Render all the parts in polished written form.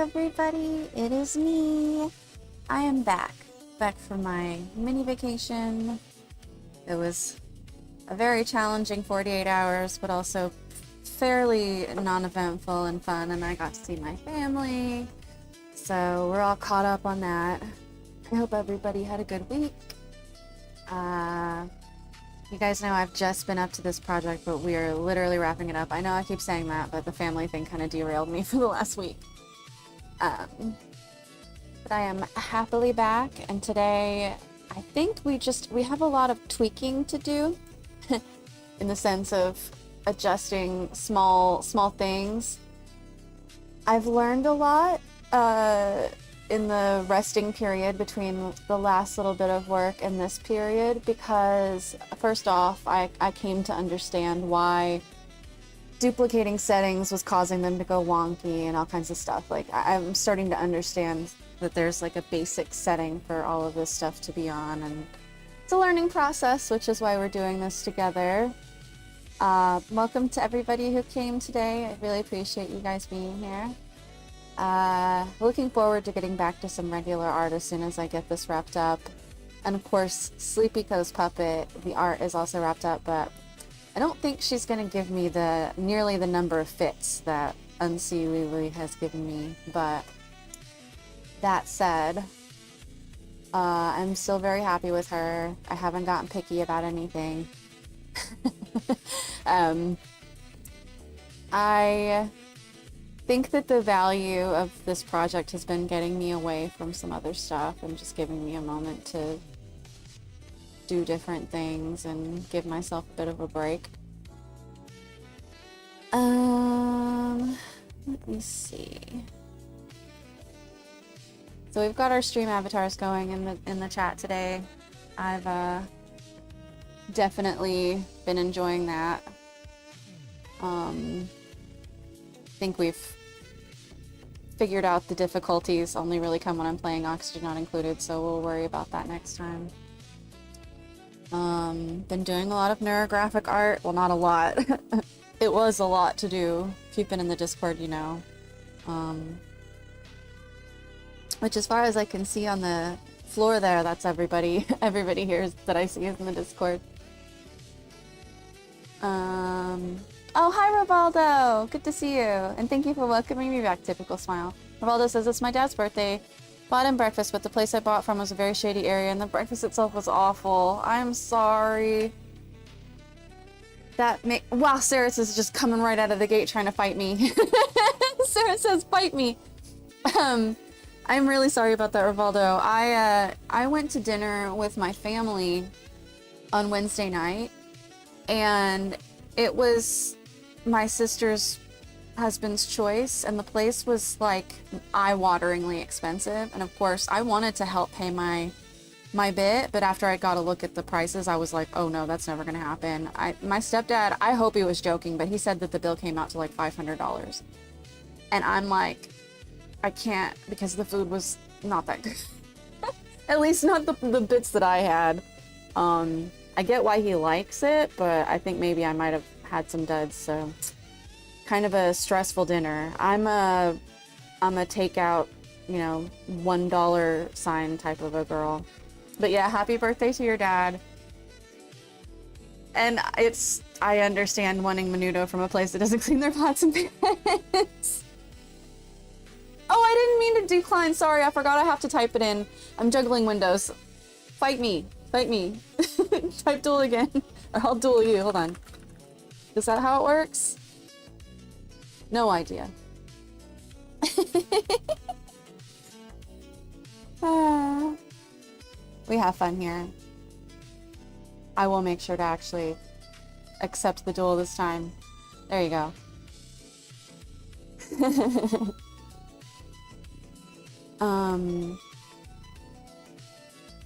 everybody, it is me. I am back from my mini vacation. It was a very challenging 48 hours, but also fairly non-eventful and fun, and I got to see my family. So we're all caught up on that. I hope everybody had a good week. You guys know I've just been up to this project, but we are literally wrapping it up. I know I keep saying that, but the family thing kind of derailed me for the last week. But I am happily back, and today I think we have a lot of tweaking to do in the sense of adjusting small things. I've learned a lot in the resting period between the last little bit of work and this period, because first off, I came to understand why duplicating settings was causing them to go wonky and all kinds of stuff. Like, I'm starting to understand that there's like a basic setting for all of this stuff to be on, and it's a learning process, which is why we're doing this together. Welcome to everybody who came today. I really appreciate you guys being here. Looking forward to getting back to some regular art as soon as I get this wrapped up. And of course, Sleepy Co's puppet, the art is also wrapped up, but I don't think she's going to give me nearly the number of fits that UnseeLili has given me. But that said, I'm still very happy with her. I haven't gotten picky about anything. I think that the value of this project has been getting me away from some other stuff and just giving me a moment to do different things and give myself a bit of a break. Let me see. So we've got our stream avatars going in the chat today. I've definitely been enjoying that. I think we've figured out the difficulties only really come when I'm playing Oxygen Not Included, so we'll worry about that next time. Been doing a lot of neurographic art. Well, not a lot. It was a lot to do. If you've been in the Discord, you know. Which, as far as I can see on the floor there, that's everybody. Everybody here that I see is in the Discord. Oh, hi, Rivaldo! Good to see you, and thank you for welcoming me back, Typical Smile. Rivaldo says, it's my dad's birthday. Bought him breakfast, but the place I bought from was a very shady area, and the breakfast itself was awful. I'm sorry. Wow, Saris is just coming right out of the gate trying to fight me. Sarah says, fight me! I'm really sorry about that, Rivaldo. I went to dinner with my family on Wednesday night, and it was my sister's husband's choice, and the place was like eye-wateringly expensive. And of course, I wanted to help pay my bit, but after I got a look at the prices, I was like, oh no, that's never gonna happen. My stepdad, I hope he was joking, but he said that the bill came out to like $500. And I'm like, I can't, because the food was not that good. At least not the bits that I had. I get why he likes it, but I think maybe I might have had some duds, so kind of a stressful dinner. I'm a takeout, you know, $1 sign type of a girl. But yeah, happy birthday to your dad. And I understand wanting menudo from a place that doesn't clean their pots and pans. Oh, I didn't mean to decline. Sorry, I forgot I have to type it in. I'm juggling windows. Fight me. Fight me. Type duel again. Or I'll duel you. Hold on. Is that how it works? No idea. We have fun here. I will make sure to actually accept the duel this time. There you go.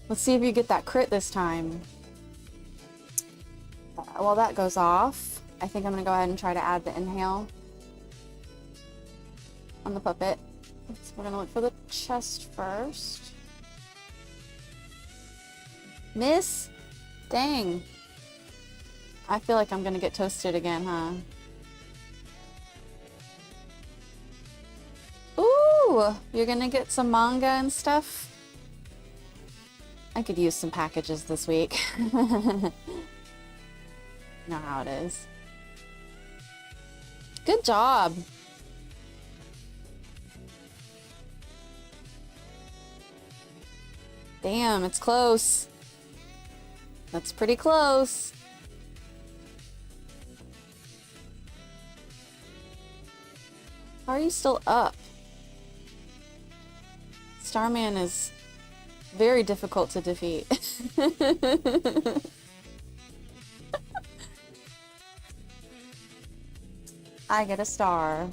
Let's see if you get that crit this time. While that goes off, I think I'm gonna go ahead and try to add the inhale on the puppet. So we're gonna look for the chest first. Miss? Dang. I feel like I'm gonna get toasted again, huh? Ooh! Ooh, you're gonna get some manga and stuff? I could use some packages this week. You know how it is. Good job. Damn, it's close. That's pretty close. How are you still up? Starman is very difficult to defeat. I get a star.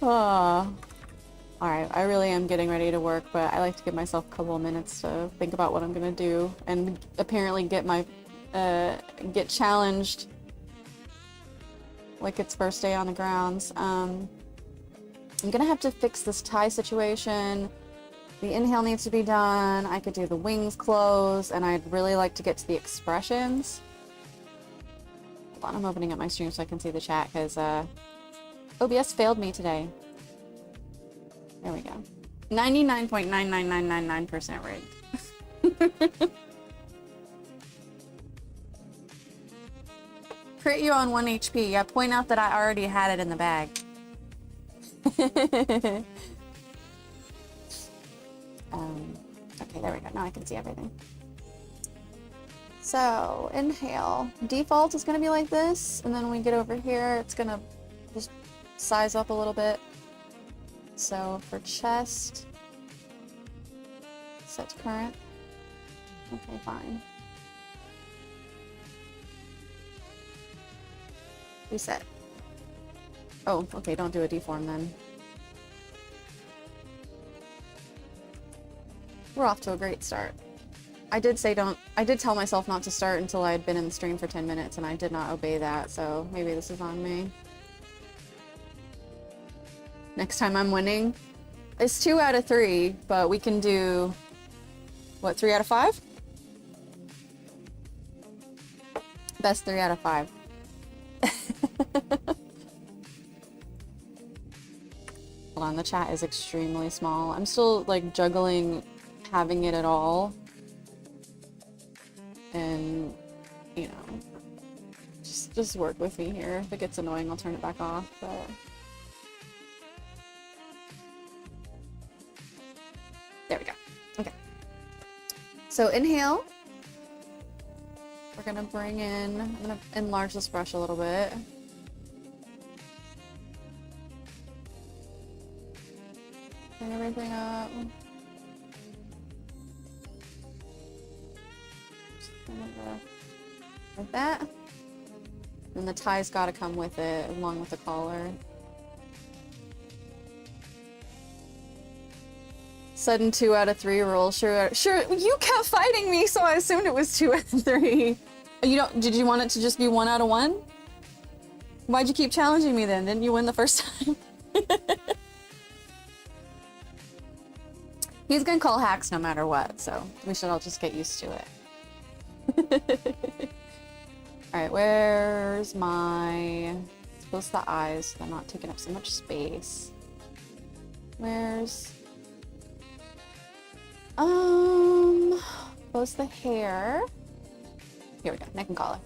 Oh. Alright, I really am getting ready to work, but I like to give myself a couple of minutes to think about what I'm gonna do and apparently get my get challenged like it's first day on the grounds. I'm gonna have to fix this tie situation. The inhale needs to be done. I could do the wings close, and I'd really like to get to the expressions. Hold on, I'm opening up my stream so I can see the chat, because OBS failed me today. There we go. 99.99999% rigged. Crit you on 1 HP. Yeah, point out that I already had it in the bag. Okay, there we go. Now I can see everything. So, inhale. Default is going to be like this, and then when we get over here, it's going to just size up a little bit. So, for chest, set to current. Okay, fine. Reset. Oh, okay, don't do a deform then. We're off to a great start. I did tell myself not to start until I had been in the stream for 10 minutes, and I did not obey that, so maybe this is on me. Next time I'm winning. It's 2 out of 3, but we can do, what, 3 out of 5? Best 3 out of 5. Hold on, the chat is extremely small. I'm still, like, juggling having it at all. And, you know, just work with me here. If it gets annoying, I'll turn it back off, but... There we go. Okay. So inhale. We're gonna bring in, I'm gonna enlarge this brush a little bit. Bring everything up. Like that. And the tie's gotta come with it, along with the collar. Sudden 2 out of 3 roll. Sure, you kept fighting me, so I assumed it was 2 out of 3. Did you want it to just be 1 out of 1? Why'd you keep challenging me then? Didn't you win the first time? He's gonna call hacks no matter what, so we should all just get used to it. Alright, where's my... Close the eyes so they're not taking up so much space. Where's... Close the hair. Here we go, neck and collar.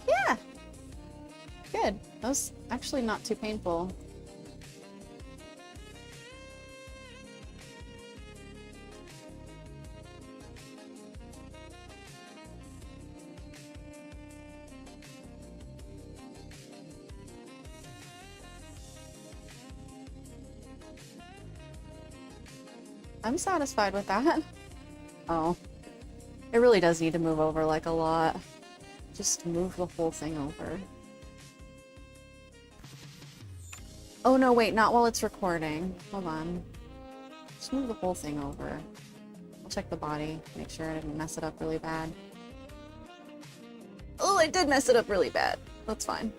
Yeah! Good. That was actually not too painful. I'm satisfied with that. Oh. It really does need to move over like a lot. Just move the whole thing over. Oh no, wait, not while it's recording. Hold on. Just move the whole thing over. I'll check the body, make sure I didn't mess it up really bad. I did mess it up really bad. That's fine.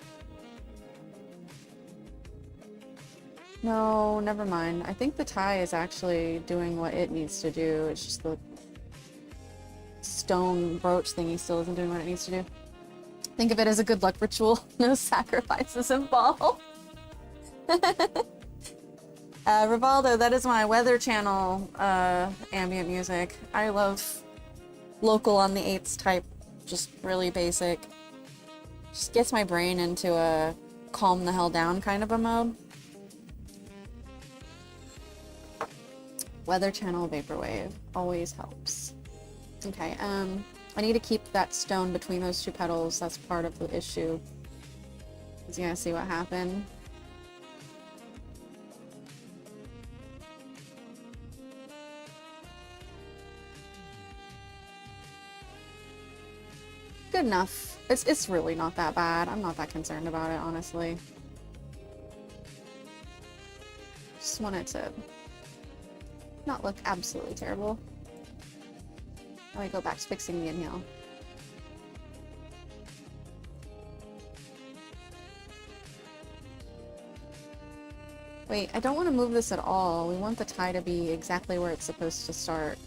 No, never mind. I think the tie is actually doing what it needs to do. It's just the stone brooch thingy still isn't doing what it needs to do. Think of it as a good luck ritual. No sacrifices involved. Rivaldo, that is my Weather Channel ambient music. I love local on the 8s type, just really basic. Just gets my brain into a calm the hell down kind of a mode. Weather Channel Vaporwave always helps. Okay, I need to keep that stone between those two petals. That's part of the issue. You gonna see what happened? Good enough. It's really not that bad. I'm not that concerned about it, honestly. Just want it to not look absolutely terrible. Now we go back to fixing the inhale. Wait, I don't want to move this at all. We want the tie to be exactly where it's supposed to start.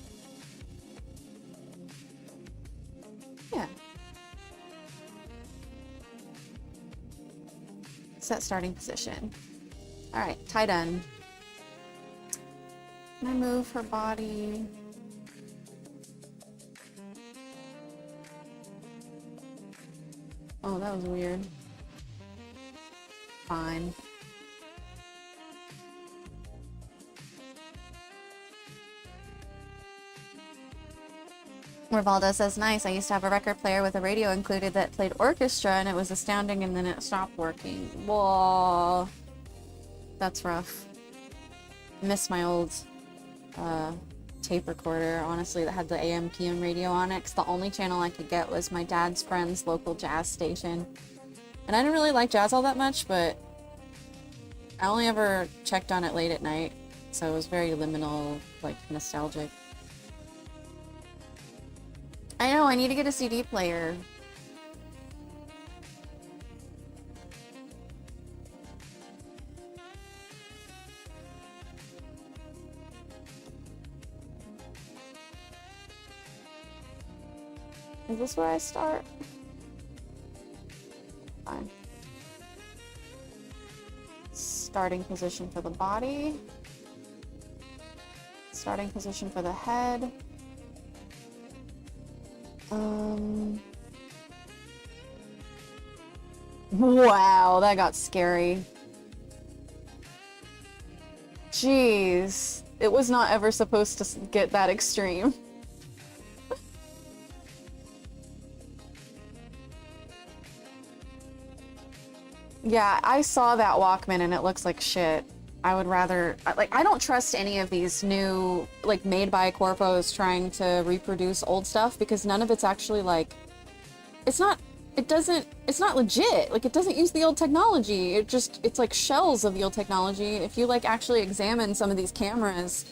Yeah. Set starting position. Alright, tie done. Can I move her body? Oh, that was weird. Fine. Rivaldo says, nice, I used to have a record player with a radio included that played orchestra and it was astounding and then it stopped working. Whoa. That's rough. Miss my old tape recorder, honestly, that had the AM PM radio on it, 'cause the only channel I could get was my dad's friend's local jazz station. And I didn't really like jazz all that much, but I only ever checked on it late at night, so it was very liminal, like, nostalgic. I know, I need to get a CD player. Is this where I start? Fine. Starting position for the body. Starting position for the head. Wow, that got scary. Jeez. It was not ever supposed to get that extreme. Yeah, I saw that Walkman and it looks like shit. I would rather, like, I don't trust any of these new, like, made by corpos trying to reproduce old stuff because none of it's actually, like, it's not legit. Like, it doesn't use the old technology. It's like shells of the old technology. If you, like, actually examine some of these cameras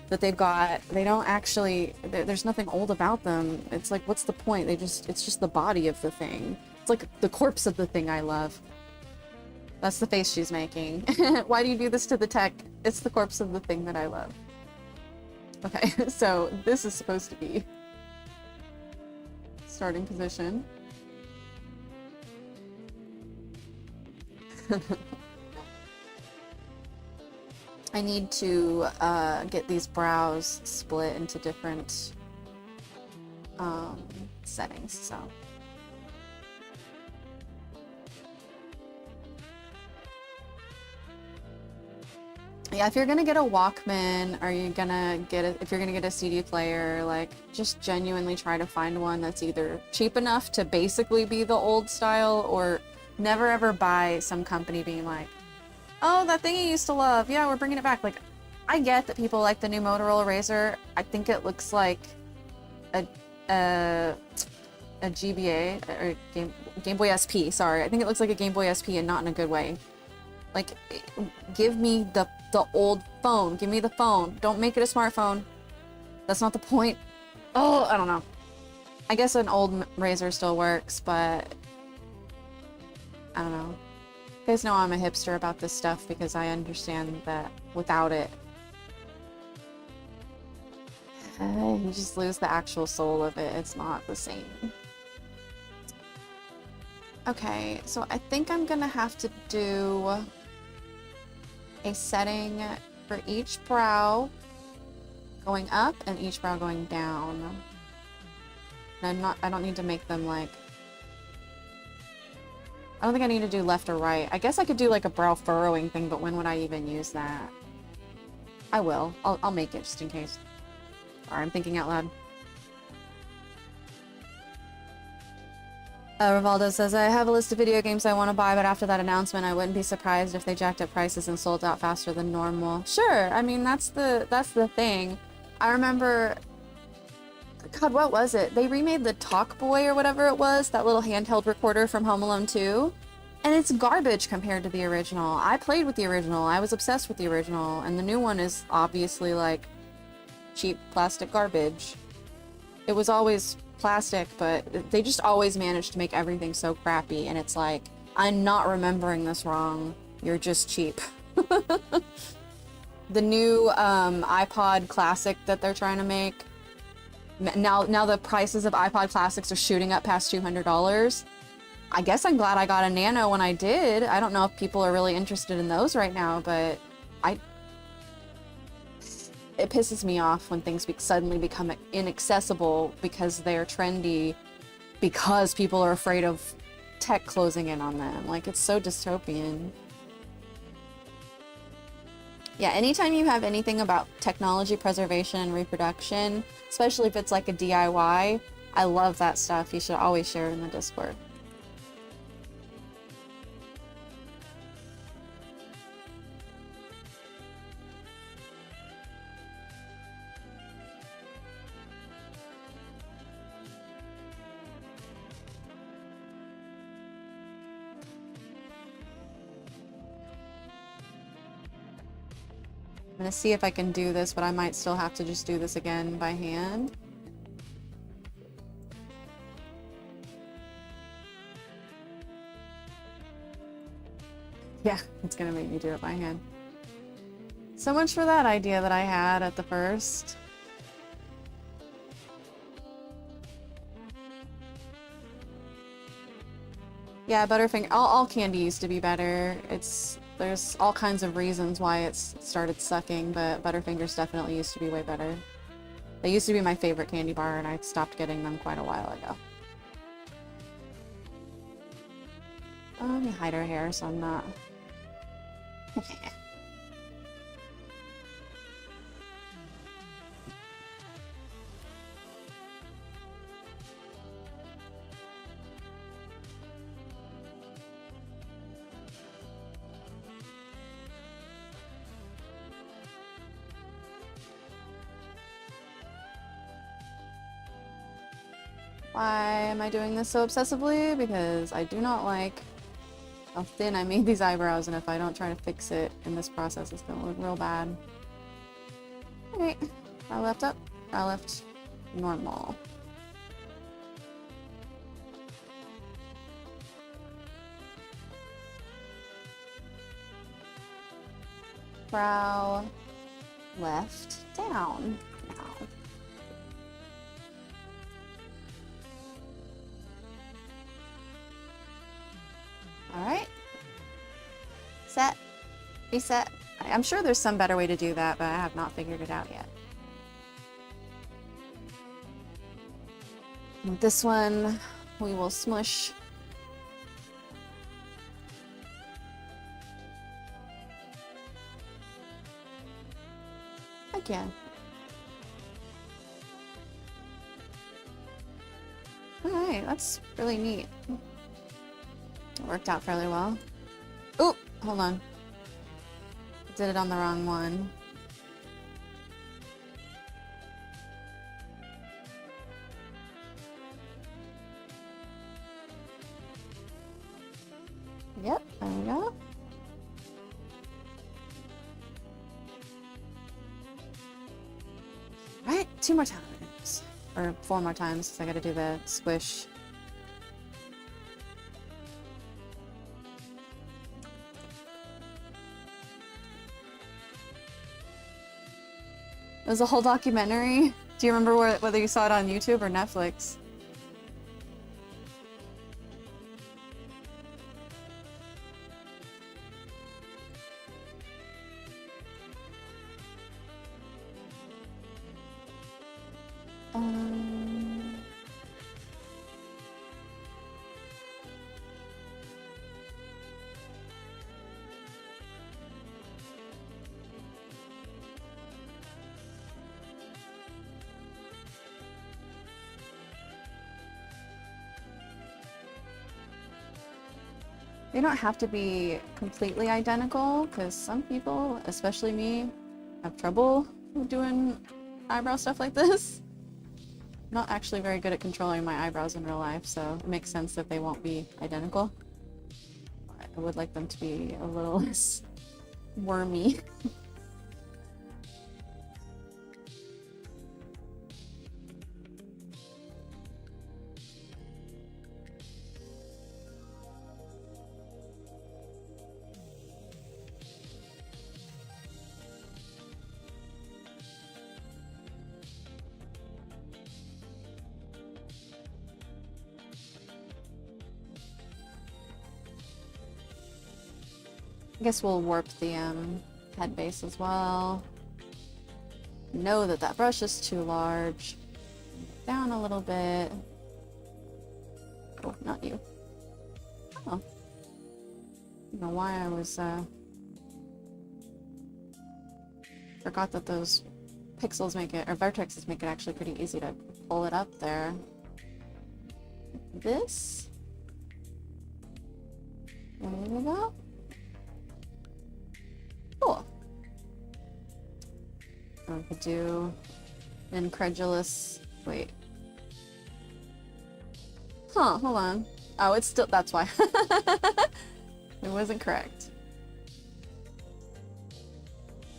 that they've got, they don't actually, there's nothing old about them. It's like, what's the point? It's just the body of the thing. It's like the corpse of the thing I love. That's the face she's making. Why do you do this to the tech? It's the corpse of the thing that I love. Okay, so this is supposed to be starting position. I need to get these brows split into different settings, so. Yeah, if you're gonna get a Walkman, or if you're gonna get a CD player, like, just genuinely try to find one that's either cheap enough to basically be the old style, or never ever buy some company being like, oh, that thing you used to love, yeah, we're bringing it back. Like, I get that people like the new Motorola Razr. I think it looks like a GBA, or Game Boy SP, sorry. I think it looks like a Game Boy SP and not in a good way. Like, give me the old phone. Give me the phone. Don't make it a smartphone. That's not the point. Oh, I don't know. I guess an old Razr still works, but I don't know. You guys know I'm a hipster about this stuff because I understand that without it, you just lose the actual soul of it. It's not the same. Okay, so I think I'm gonna have to do a setting for each brow going up and each brow going down. And I don't need to make them like, I don't think I need to do left or right. I guess I could do like a brow furrowing thing, but when would I even use that? I will. I'll make it just in case. Sorry, I'm thinking out loud. Rivaldo says, I have a list of video games I want to buy, but after that announcement, I wouldn't be surprised if they jacked up prices and sold out faster than normal. Sure, I mean, that's the thing. I remember, God, what was it? They remade the Talk Boy or whatever it was, that little handheld recorder from Home Alone 2. And it's garbage compared to the original. I played with the original. I was obsessed with the original. And the new one is obviously like cheap plastic garbage. It was always plastic, but they just always managed to make everything so crappy. And it's like, I'm not remembering this wrong. You're just cheap. The new iPod Classic that they're trying to make, now the prices of iPod Classics are shooting up past $200. I guess I'm glad I got a Nano when I did. I don't know if people are really interested in those right now, but it pisses me off when things suddenly become inaccessible because they're trendy, because people are afraid of tech closing in on them. Like, it's so dystopian. Yeah, anytime you have anything about technology preservation and reproduction, especially if it's like a DIY, I love that stuff. You should always share it in the Discord. I'm gonna see if I can do this, but I might still have to just do this again by hand. Yeah, it's gonna make me do it by hand. So much for that idea that I had at the first. Yeah, Butterfinger, all candy used to be better. There's all kinds of reasons why it's started sucking, but Butterfingers definitely used to be way better. They used to be my favorite candy bar, and I stopped getting them quite a while ago. Let me hide her hair so I'm not... Why am I doing this so obsessively? Because I do not like how thin I made these eyebrows, and if I don't try to fix it in this process, it's gonna look real bad. Okay, brow left up, brow left normal. Brow left down now. Alright. Set. Reset. I'm sure there's some better way to do that, but I have not figured it out yet. And this one, we will smush. Again. Alright, that's really neat. It worked out fairly well. Ooh, hold on. I did it on the wrong one. Yep, there we go. Right, 2 more times. Or 4 more times, because I gotta do the squish. was a whole documentary. Do you remember whether you saw it on YouTube or Netflix? They don't have to be completely identical, because some people, especially me, have trouble doing eyebrow stuff like this. I'm not actually very good at controlling my eyebrows in real life, so it makes sense that they won't be identical. I would like them to be a little less wormy. I guess we'll warp the head base as well. Know that that brush is too large. Down a little bit. Oh, not you. Oh. I don't know why I was forgot that those pixels make it, or vertexes make it actually pretty easy to pull it up there. This. There we go. Cool. Or we could do incredulous. Wait. Huh, hold on. Oh, it's still, that's why. It wasn't correct.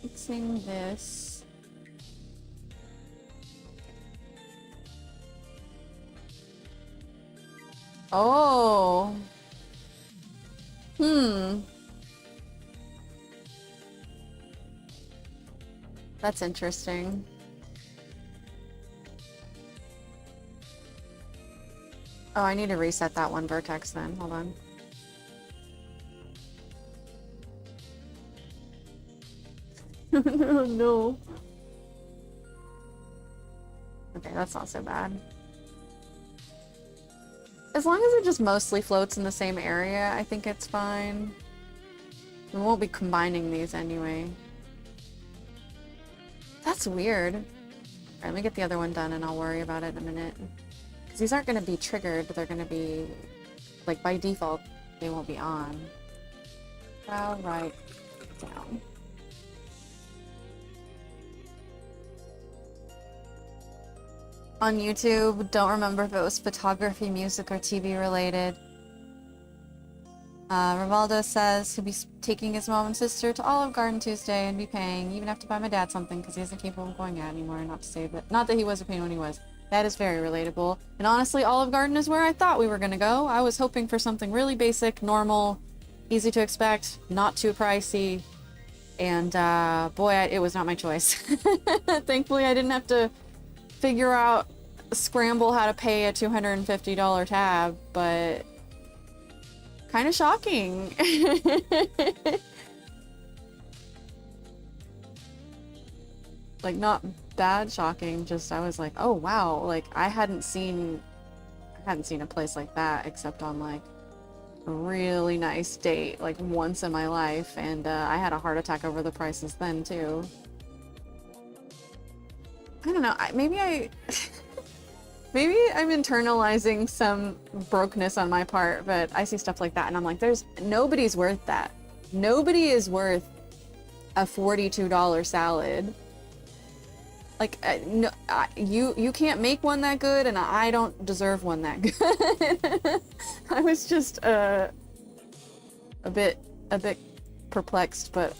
Fixing this. Oh. That's interesting. Oh, I need to reset that one vertex then. Hold on. Oh, no. Okay, that's not so bad. As long as it just mostly floats in the same area, I think it's fine. We won't be combining these anyway. That's weird. Alright, let me get the other one done and I'll worry about it in a minute. Because these aren't going to be triggered, but they're going to be, like, by default, they won't be on. Brow right down. On YouTube, don't remember if it was photography, music, or TV related. Rivaldo says he'll be taking his mom and sister to Olive Garden Tuesday and be paying, even have to buy my dad something because he isn't capable of going out anymore. Not to say that, not that he was a pain when he was. That is very relatable. And honestly, Olive Garden is where I thought we were gonna go. I was hoping for something really basic, normal, easy to expect, not too pricey. And boy, it was not my choice. Thankfully, I didn't have to figure out, scramble how to pay a $250 tab, but kind of shocking. Like, not bad shocking, just I was like, oh wow, like I hadn't seen a place like that except on like a really nice date, like once in my life, and I had a heart attack over the prices then too. I don't know, maybe I'm internalizing some brokenness on my part, but I see stuff like that and I'm like, nobody's worth that. Nobody is worth a $42 salad. Like, no, you can't make one that good, and I don't deserve one that good. I was just a bit perplexed, but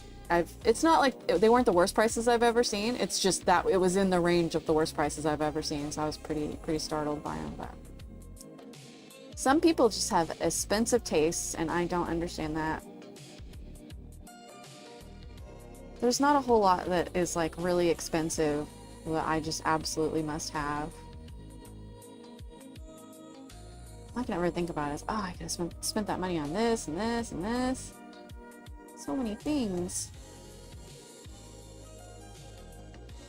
it's not like they weren't the worst prices I've ever seen. It's just that it was in the range of the worst prices I've ever seen, so I was pretty startled by that. Some people just have expensive tastes, and I don't understand that. There's not a whole lot that is like really expensive that I just absolutely must have. All I can ever think about is, oh, I could have spent that money on this and this and this. So many things.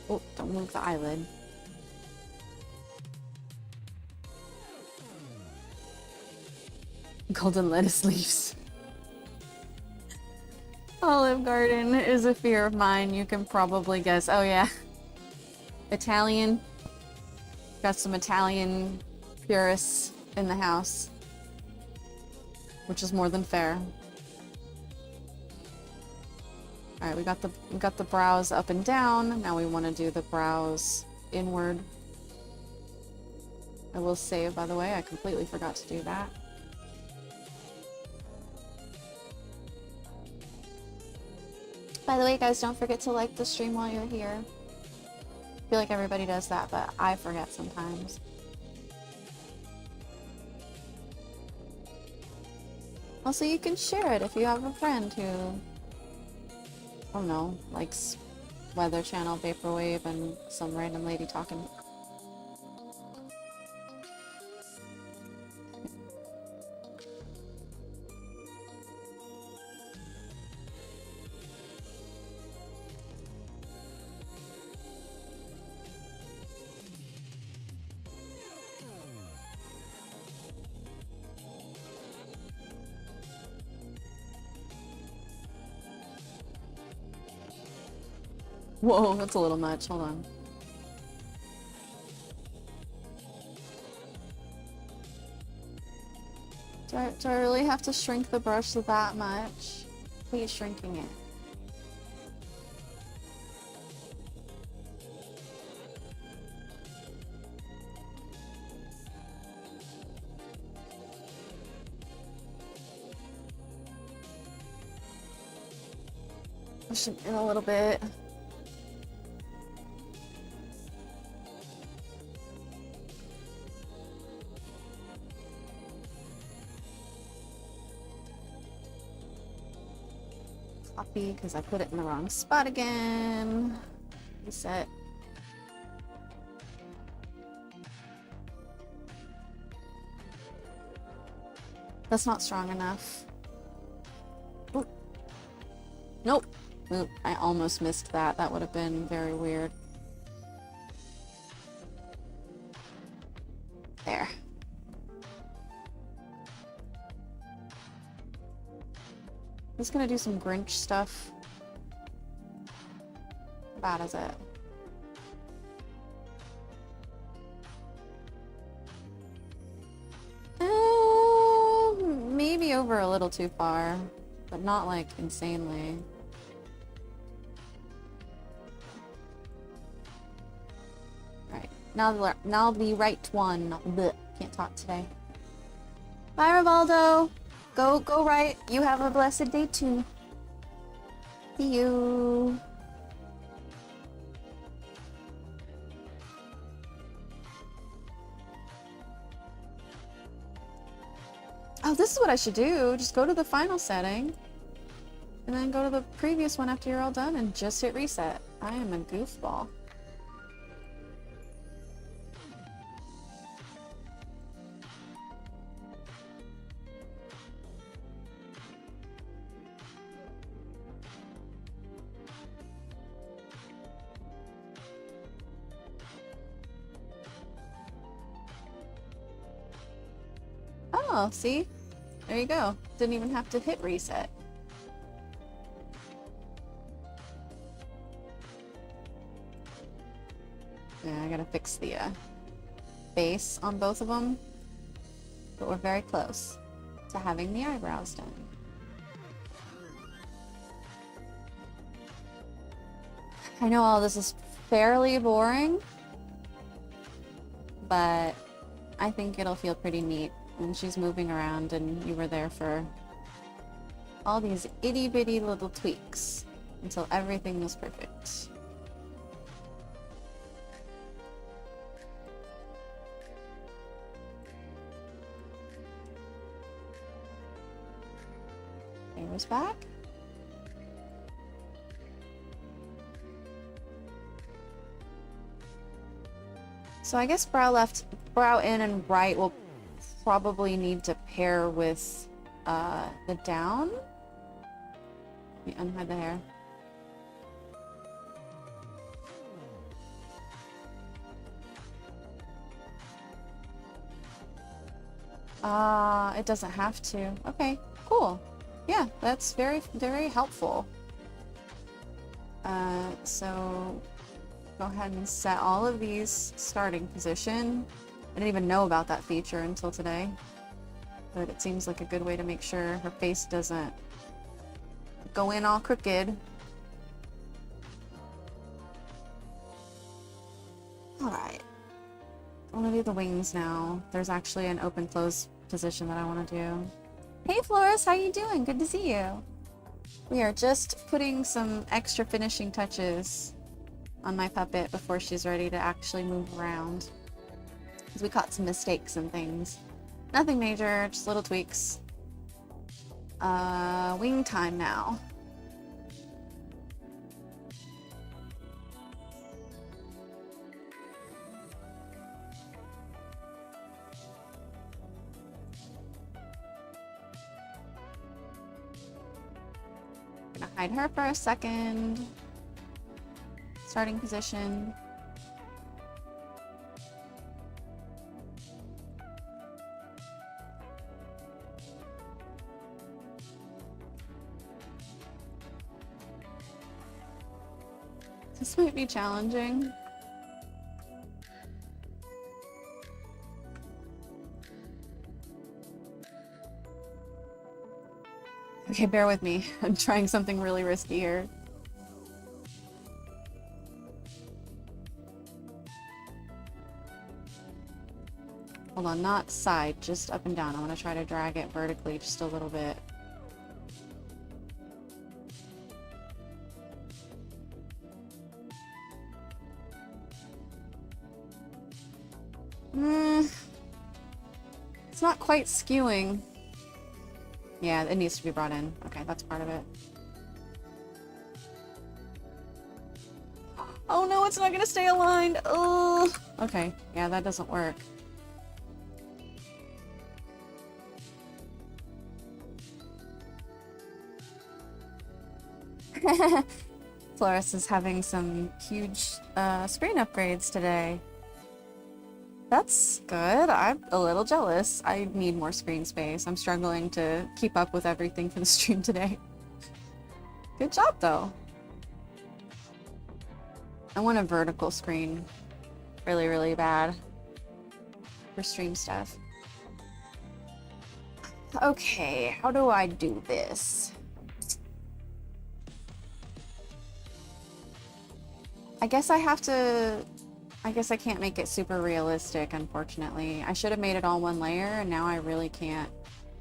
Oh, don't move the eyelid. Golden lettuce leaves. Olive Garden is a fear of mine. You can probably guess. Oh yeah. Italian. Got some Italian purists in the house. Which is more than fair. Alright, we got the brows up and down. Now we want to do the brows inward. I will save, by the way, I completely forgot to do that. By the way, guys, don't forget to like the stream while you're here. I feel like everybody does that, but I forget sometimes. Also, you can share it if you have a friend who, I don't know, likes Weather Channel, Vaporwave, and some random lady talking. Whoa, that's a little much. Hold on. Do I really have to shrink the brush that much? Please shrinking it. Push it in a little bit. Copy, because I put it in the wrong spot again. Reset. That's not strong enough. Ooh. Nope. Oop, I almost missed that. That would have been very weird. There. I'm just gonna do some Grinch stuff. How bad is it? Maybe over a little too far, but not like insanely. Right, now the right one. Blech. Can't talk today. Bye, Rivaldo. Go right. You have a blessed day too. See you. Oh, this is what I should do. Just go to the final setting. And then go to the previous one after you're all done and just hit reset. I am a goofball. Oh, see? There you go. Didn't even have to hit reset. Yeah, I gotta fix the base on both of them. But we're very close to having the eyebrows done. I know all this is fairly boring, but I think it'll feel pretty neat. And she's moving around and you were there for all these itty bitty little tweaks until everything was perfect. Camera's back. So I guess brow left, brow in and right will probably need to pair with the down. Let me unhide the hair. It doesn't have to. Okay, cool. Yeah, that's very, very helpful. So go ahead and set all of these starting position. I didn't even know about that feature until today, but it seems like a good way to make sure her face doesn't go in all crooked. Alright. I want to do the wings now. There's actually an open-close position that I want to do. Hey Flores, how you doing? Good to see you. We are just putting some extra finishing touches on my puppet before she's ready to actually move around. Because we caught some mistakes and things. Nothing major, just little tweaks. Wing time now. Gonna hide her for a second. Starting position. This might be challenging. Okay, bear with me. I'm trying something really risky here. Hold on, not side, just up and down. I want to try to drag it vertically just a little bit. It's not quite skewing. Yeah, it needs to be brought in. Okay, that's part of it. Oh no, it's not gonna stay aligned. Oh. Okay, yeah, that doesn't work. Flores is having some huge screen upgrades today. That's good. I'm a little jealous. I need more screen space. I'm struggling to keep up with everything for the stream today. Good job, though. I want a vertical screen really, really bad for stream stuff. Okay, how do I do this? I guess I have to... I guess I can't make it super realistic, unfortunately. I should have made it all one layer, and now I really can't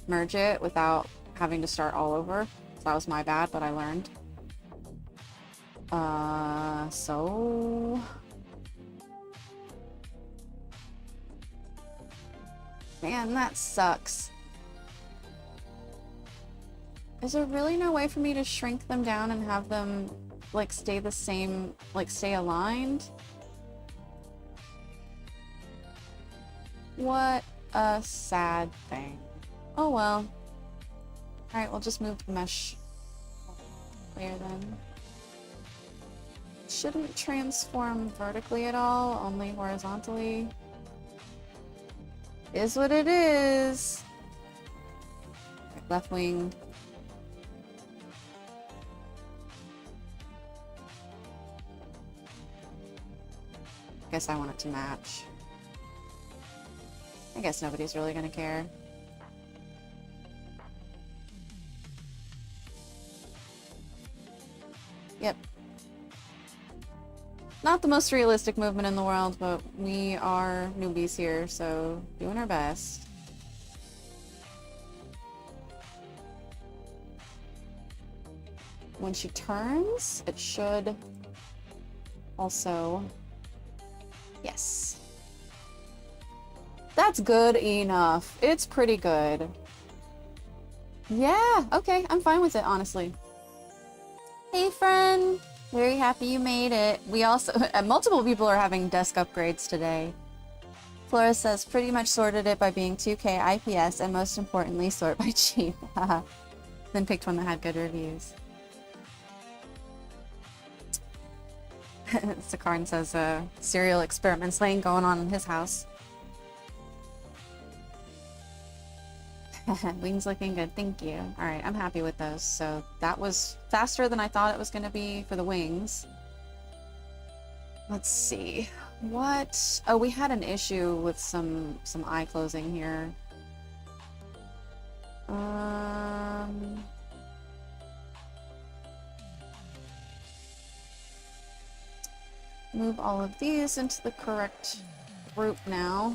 merge it without having to start all over. So that was my bad, but I learned. So... Man, that sucks. Is there really no way for me to shrink them down and have them, like, stay the same, like, stay aligned? What a sad thing. Oh well. Alright, we'll just move the mesh layer then. Shouldn't transform vertically at all, only horizontally. Is what it is. Right, left wing. Guess I want it to match. I guess nobody's really gonna care. Yep. Not the most realistic movement in the world, but we are newbies here, so doing our best. When she turns, it should also... Yes. That's good enough. It's pretty good. Yeah, okay, I'm fine with it, honestly. Hey, friend. Very happy you made it. We also... multiple people are having desk upgrades today. Flora says, pretty much sorted it by being 2K IPS and most importantly, sort by cheap. Then picked one that had good reviews. Sakarn says, serial experiments lane going on in his house. Wings looking good, thank you. Alright, I'm happy with those. So that was faster than I thought it was going to be for the wings. Let's see. What? Oh, we had an issue with some eye closing here. Move all of these into the correct group now.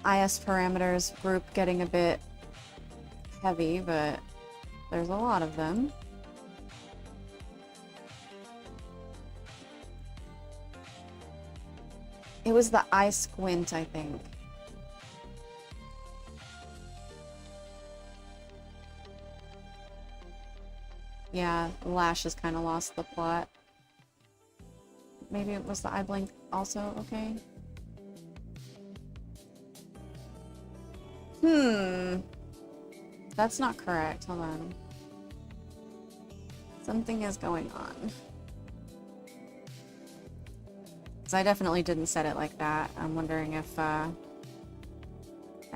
IS parameters group getting a bit heavy, but there's a lot of them. It was the eye squint, I think. Yeah, Lash has kind of lost the plot. Maybe it was the eye blink also, okay? That's not correct. Hold on. Something is going on. Because I definitely didn't set it like that. I'm wondering if, yeah,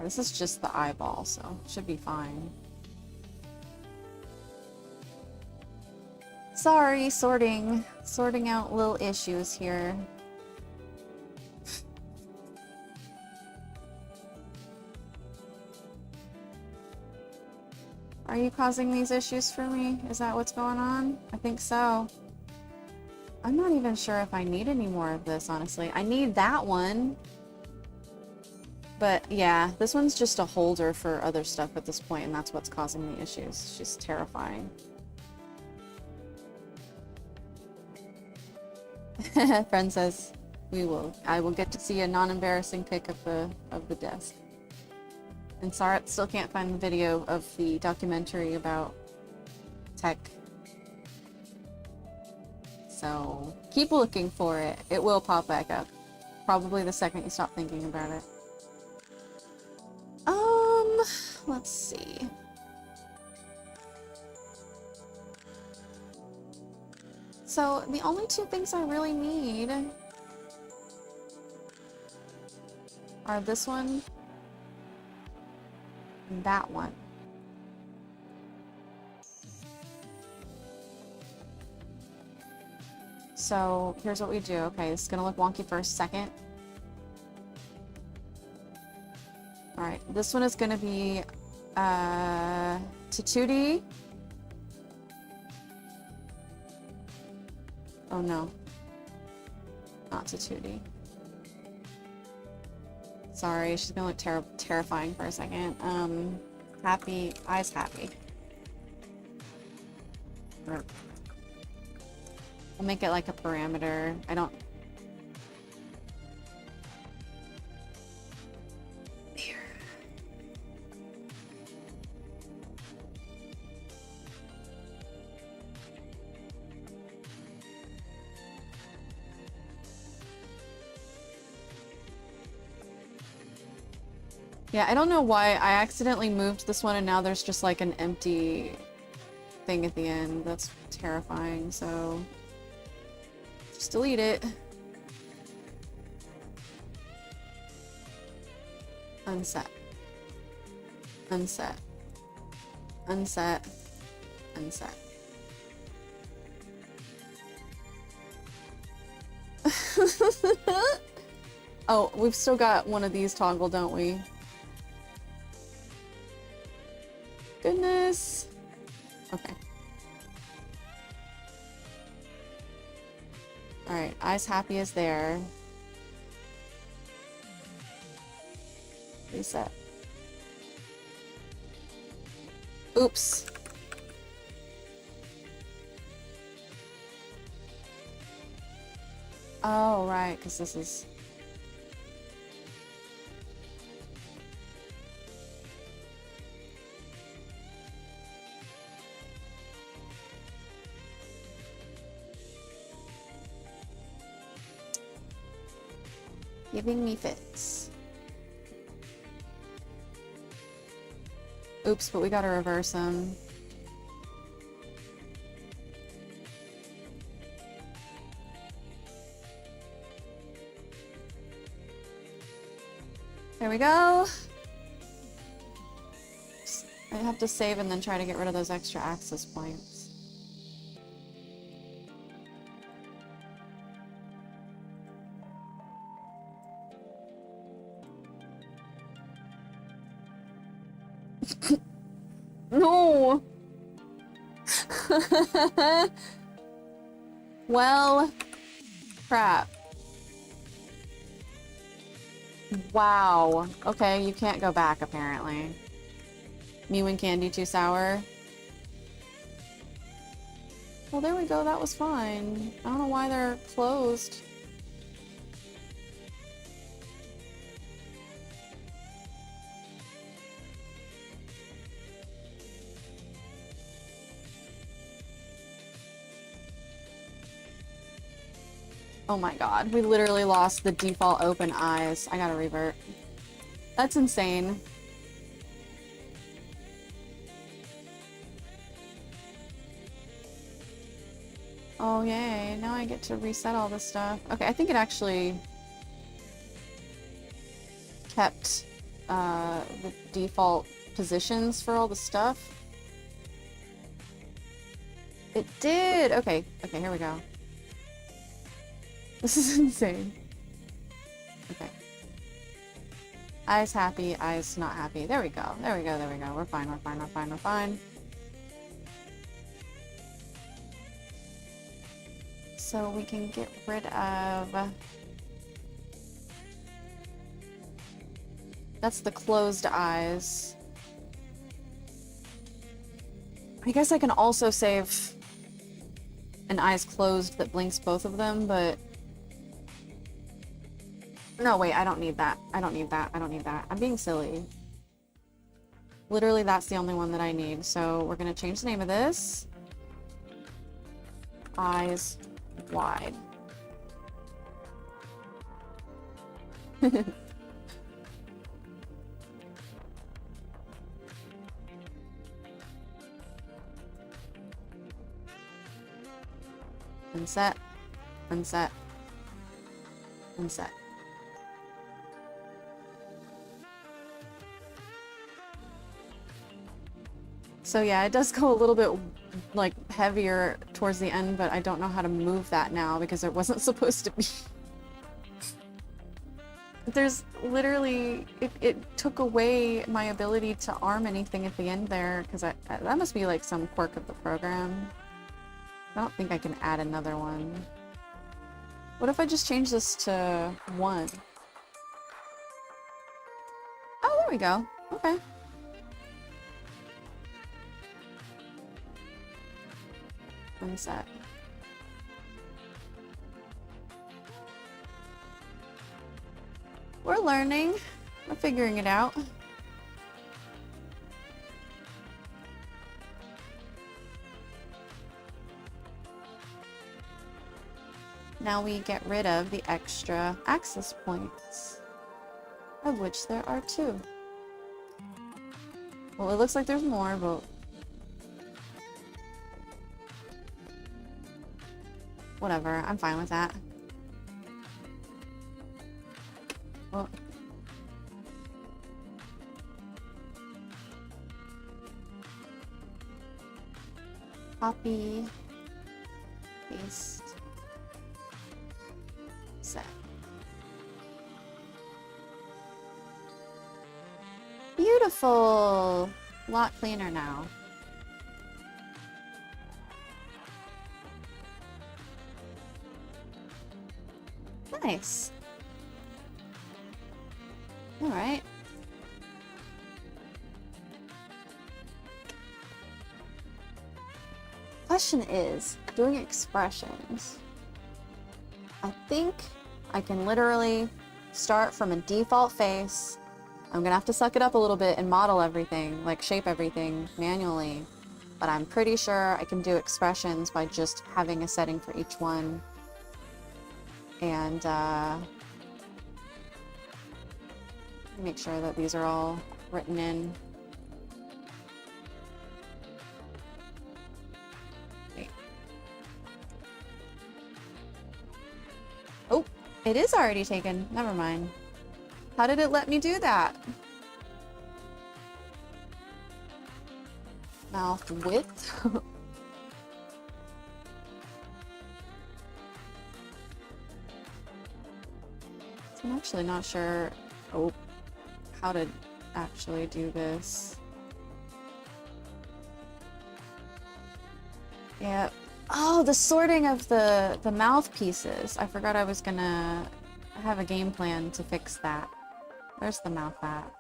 this is just the eyeball, so it should be fine. Sorry, sorting out little issues here. Are you causing these issues for me? Is that what's going on? I think so. I'm not even sure if I need any more of this, honestly. I need that one. But yeah, this one's just a holder for other stuff at this point, and that's what's causing the issues. She's terrifying. Friend says, I will get to see a non-embarrassing pic of the desk. And Sarat still can't find the video of the documentary about tech. So keep looking for it. It will pop back up. Probably the second you stop thinking about it. Let's see. So the only two things I really need are this one and that one. So here's what we do. Okay, this is gonna look wonky for a second. Alright, this one is gonna be to 2D. Oh no. Not to 2D. Sorry, she's gonna look terrifying for a second. Happy, eyes happy. We'll make it like a parameter. I don't... Here. Yeah, I don't know why I accidentally moved this one and now there's just like an empty thing at the end. That's terrifying, so just delete it. Unset. Unset. Unset. Unset. Oh, we've still got one of these toggle, don't we? Goodness. Okay. Alright, eyes happy is there. Reset. Oops. Oh, right, because this is... Giving me fits. Oops, but we gotta reverse him. There we go. I have to save and then try to get rid of those extra access points. No! Well, crap. Wow. Okay, you can't go back, apparently. Mew and Candy too sour. Well, there we go. That was fine. I don't know why they're closed. Oh my god, we literally lost the default open eyes. I gotta revert. That's insane. Oh yay, now I get to reset all this stuff. Okay, I think it actually kept the default positions for all the stuff. It did! Okay, okay, here we go. This is insane. Okay. Eyes happy, eyes not happy. There we go. There we go, there we go. We're fine, we're fine, we're fine, we're fine. So we can get rid of... That's the closed eyes. I guess I can also save an eyes closed that blinks both of them, but... No, wait, I don't need that. I don't need that. I don't need that. I'm being silly. Literally, that's the only one that I need. So we're gonna change the name of this. Eyes wide. Unset. Unset. Unset. So yeah, it does go a little bit like heavier towards the end, but I don't know how to move that now because it wasn't supposed to be. There's literally, it took away my ability to arm anything at the end there because that must be like some quirk of the program. I don't think I can add another one. What if I just change this to 1? Oh, there we go. Okay. Unset. We're learning. We're figuring it out. Now we get rid of the extra access points, of which there are 2. Well, it looks like there's more, but whatever, I'm fine with that. Well, copy, paste, set. Beautiful! A lot cleaner now. Nice. All right. Question is, doing expressions. I think I can literally start from a default face. I'm gonna have to suck it up a little bit and model everything, like shape everything manually. But I'm pretty sure I can do expressions by just having a setting for each one. And Make sure that these are all written in. Wait. Oh, it is already taken. Never mind. How did it let me do that? Mouth width. I'm actually not sure how to actually do this. Yeah. Oh, the sorting of the mouthpieces. I forgot I was gonna have a game plan to fix that. Where's the mouth at?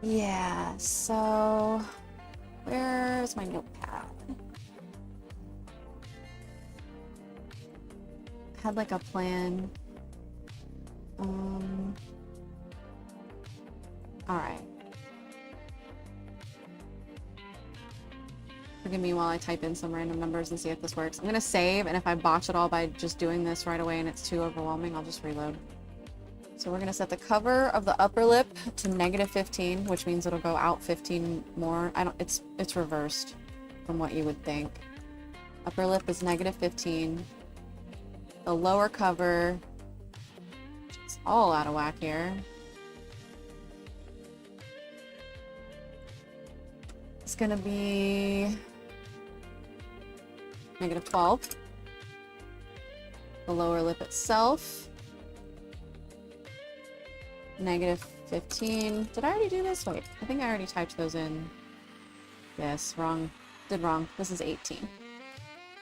Yeah, so where's my notepad? Had like a plan. All right. Forgive me while I type in some random numbers and see if this works. I'm gonna save, and if I botch it all by just doing this right away and it's too overwhelming, I'll just reload. So we're gonna set the cover of the upper lip to -15, which means it'll go out 15 more. It's reversed from what you would think. Upper lip is -15. The lower cover, it's all out of whack here. It's gonna be -12. The lower lip itself, -15. Did I already do this? Wait, I think I already typed those in. Yes, wrong. Did wrong. This is 18.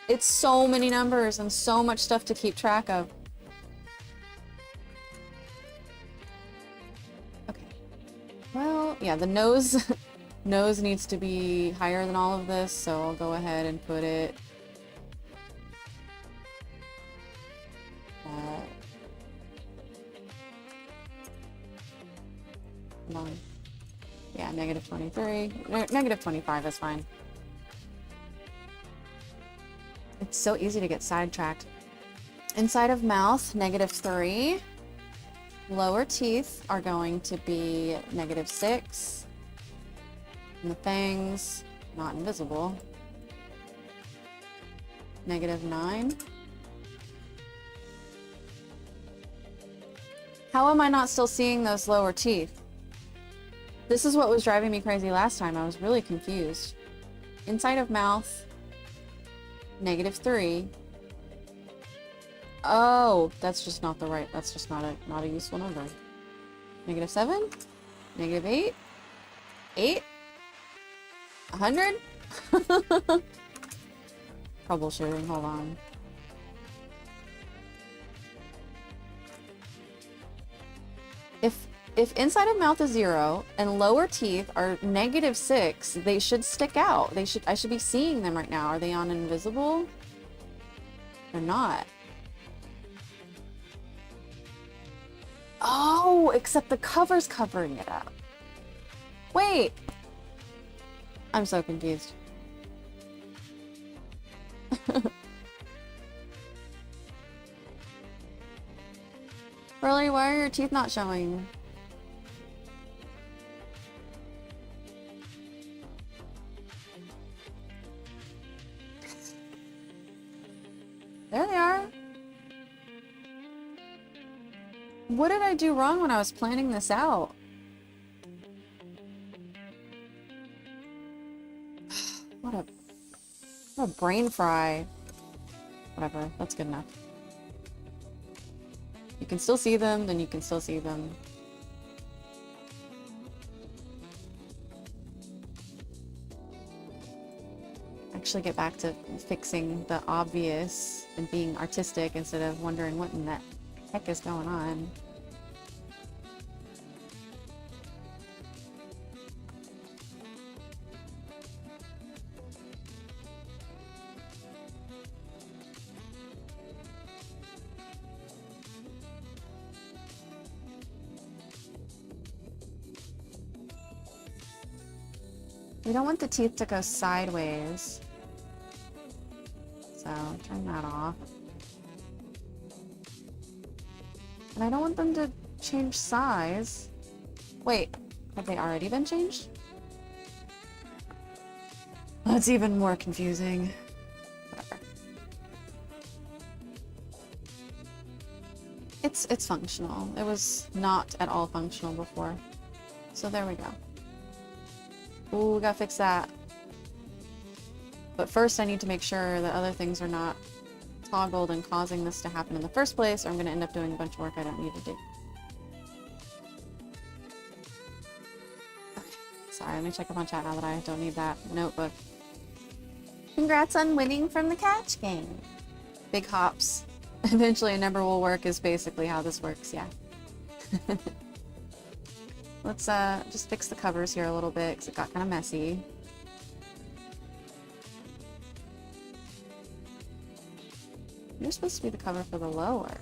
It's so many numbers and so much stuff to keep track of. Okay. Well, yeah, the nose nose needs to be higher than all of this, so I'll go ahead and put it yeah, -23. -25 is fine. It's so easy to get sidetracked. Inside of mouth, -3. Lower teeth are going to be -6. And the fangs, not invisible, -9. How am I not still seeing those lower teeth? This is what was driving me crazy last time. I was really confused. Inside of mouth, -3. Oh, that's just not the right, that's just not a useful number. -7, -8, 8, 100? Troubleshooting, hold on. If inside of mouth is 0 and lower teeth are -6, they should stick out. I should be seeing them right now. Are they on invisible? They're not. Oh, except the cover's covering it up. Wait. I'm so confused. Really, why are your teeth not showing? There they are. What did I do wrong when I was planning this out? What a brain fry. Whatever, that's good enough. You can still see them, then you can still see them. Actually get back to fixing the obvious and being artistic instead of wondering what in the heck is going on. We don't want the teeth to go sideways. turn that off. And I don't want them to change size. Wait, have they already been changed? That's even more confusing. Whatever. It's functional. It was not at all functional before. So there we go. Ooh, we gotta fix that. But first I need to make sure that other things are not toggled and causing this to happen in the first place, or I'm gonna end up doing a bunch of work I don't need to do. Okay. Sorry, let me check up on chat now that I don't need that notebook. Congrats on winning from the catch game. Big hops. Eventually a number will work is basically how this works, yeah. Let's just fix the covers here a little bit because it got kind of messy. You're supposed to be the cover for the lower.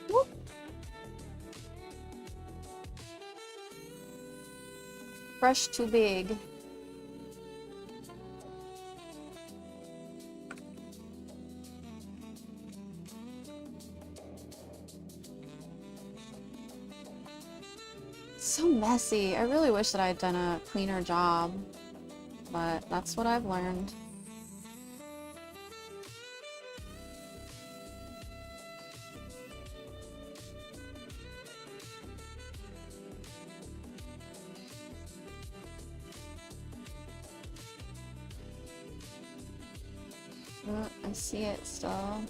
Whoop. Brush too big. So messy. I really wish that I had done a cleaner job, but that's what I've learned. Oh, I see it still.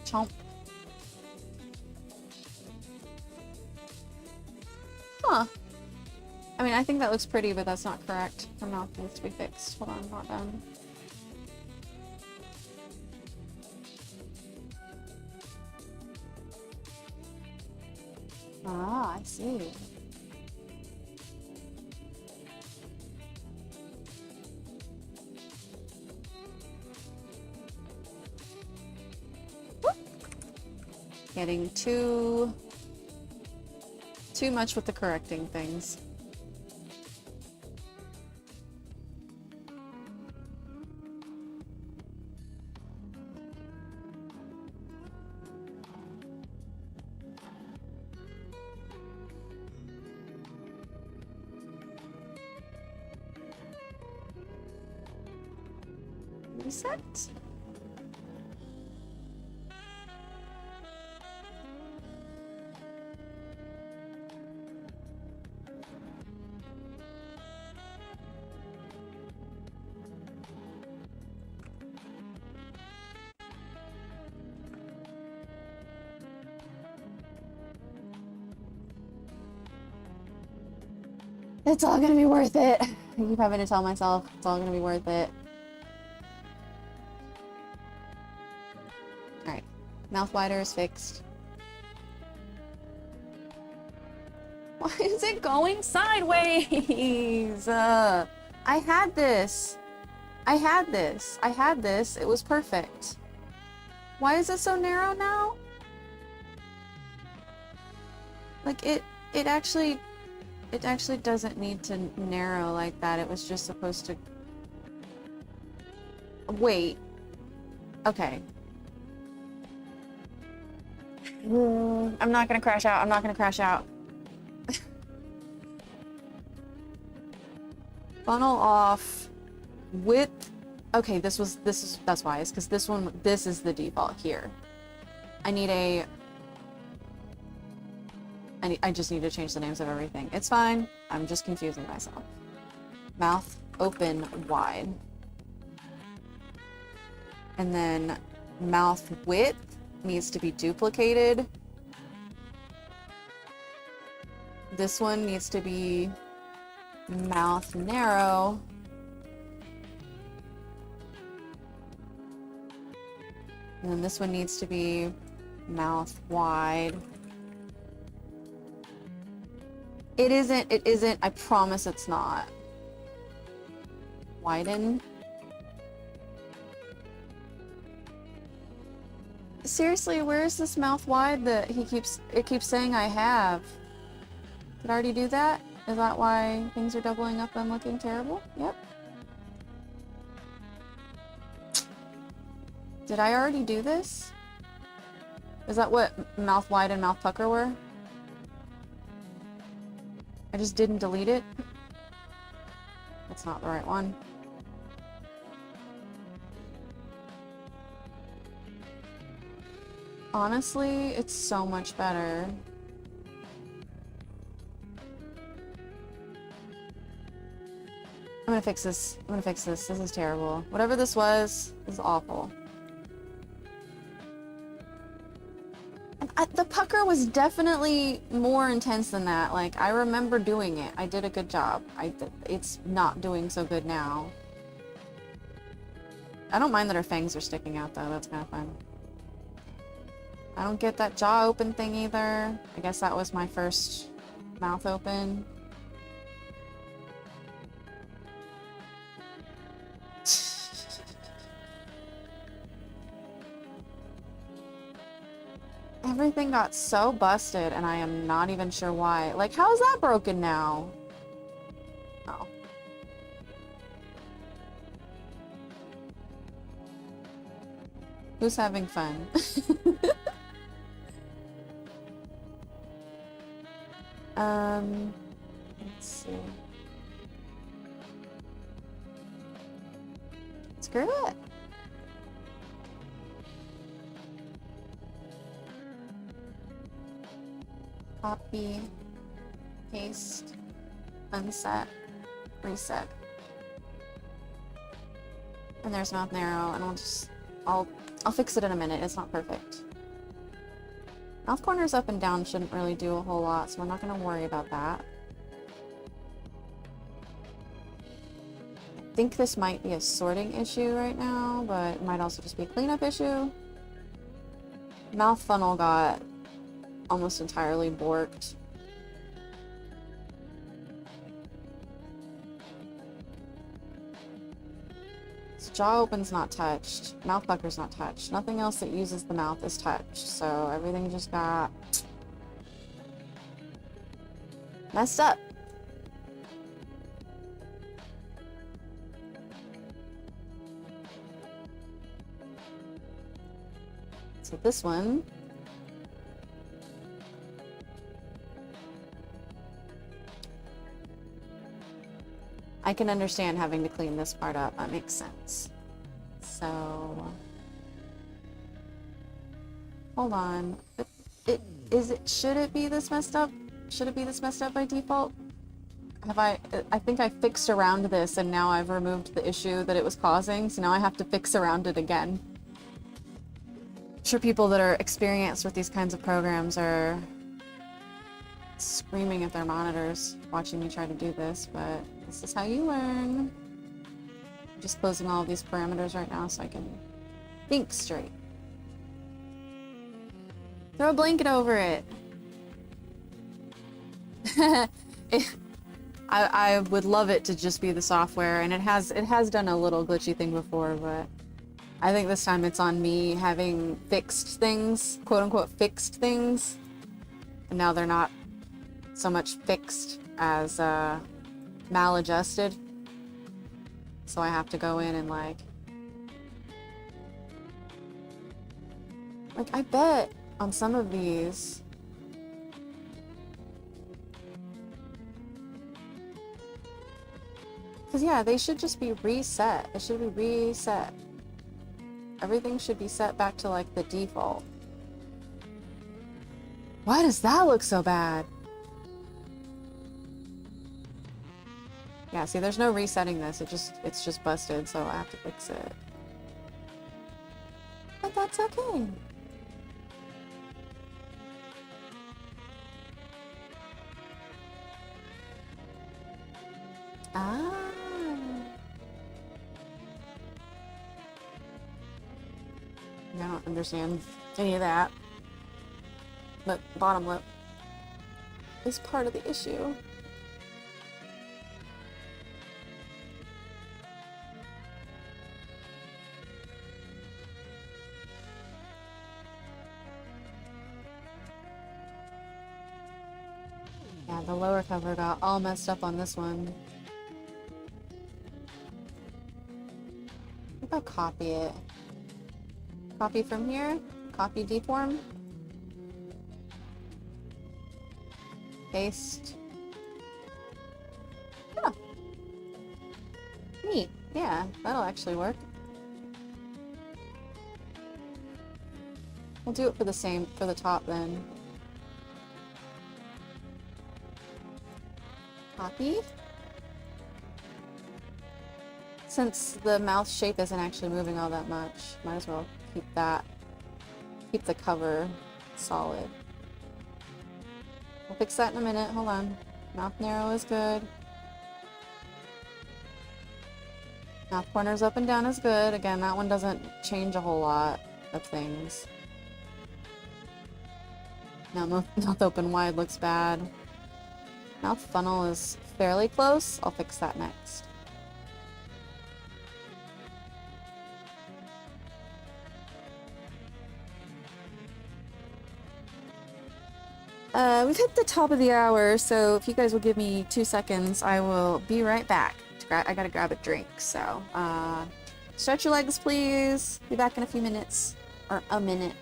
Chomp. Huh. I mean, I think that looks pretty, but that's not correct. Her mouth needs to be fixed. Hold on, not done. Ah, I see. Whoop. Getting too much with the correcting things. Reset. It's all gonna be worth it. I keep having to tell myself it's all gonna be worth it. Alright. Mouth wider is fixed. Why is it going sideways? I had this. I had this. I had this. It was perfect. Why is it so narrow now? Like it actually doesn't need to narrow like that. It was just supposed to... Wait. Okay. I'm not gonna crash out. I'm not gonna crash out. Funnel off. Width. Okay, that's why. It's because this is the default here. I just need to change the names of everything. It's fine. I'm just confusing myself. Mouth open wide. And then mouth width needs to be duplicated. This one needs to be mouth narrow. And then this one needs to be mouth wide. It isn't, I promise it's not. Widen. Seriously, where is this mouth wide that it keeps saying I have? Did I already do that? Is that why things are doubling up and looking terrible? Yep. Did I already do this? Is that what mouth wide and mouth pucker were? I just didn't delete it? That's not the right one. Honestly, it's so much better. I'm gonna fix this. I'm gonna fix this. This is terrible. Whatever this was is awful. The pucker was definitely more intense than that. Like, I remember doing it. I did a good job. It's not doing so good now. I don't mind that her fangs are sticking out, though. That's kind of fun. I don't get that jaw open thing either. I guess that was my first mouth open. Everything got so busted, and I am not even sure why. Like, how is that broken now? Oh. Who's having fun? Let's see. Screw it. Copy, paste, unset, reset. And there's mouth narrow, and I'll fix it in a minute. It's not perfect. Mouth corners up and down shouldn't really do a whole lot, so we're not going to worry about that. I think this might be a sorting issue right now, but it might also just be a cleanup issue. Mouth funnel got almost entirely borked. This jaw open's not touched. Mouth pucker's not touched. Nothing else that uses the mouth is touched. So everything just got messed up. So this one, I can understand having to clean this part up. That makes sense. So, hold on. Should it be this messed up? Should it be this messed up by default? I think I fixed around this and now I've removed the issue that it was causing, so now I have to fix around it again. I'm sure people that are experienced with these kinds of programs are screaming at their monitors watching me try to do this, but this is how you learn. I'm just closing all of these parameters right now so I can think straight. Throw a blanket over it. I would love it to just be the software, and it has done a little glitchy thing before, but I think this time it's on me having fixed things, quote unquote fixed things, and now they're not so much fixed as maladjusted. So I have to go in and like I bet on some of these because yeah, they should just be reset. It should be reset. Everything should be set back to like the default. Why does that look so bad? Yeah, see, there's no resetting this. It's just busted, so I have to fix it. But that's okay. Ah. No, not understand any of that. But bottom lip is part of the issue. Yeah, the lower cover got all messed up on this one. Maybe I'll copy it. Copy from here, copy deform, paste. Huh. Neat. Yeah, that'll actually work. We'll do it for the top then. Copy. Since the mouth shape isn't actually moving all that much, might as well keep the cover solid. We'll fix that in a minute, hold on. Mouth narrow is good. Mouth corners up and down is good. Again, that one doesn't change a whole lot of things. Now mouth open wide looks bad. Mouth funnel is fairly close. I'll fix that next. We've hit the top of the hour, so if you guys will give me 2 seconds, I will be right back. I gotta grab a drink, so stretch your legs, please. Be back in a few minutes, or a minute.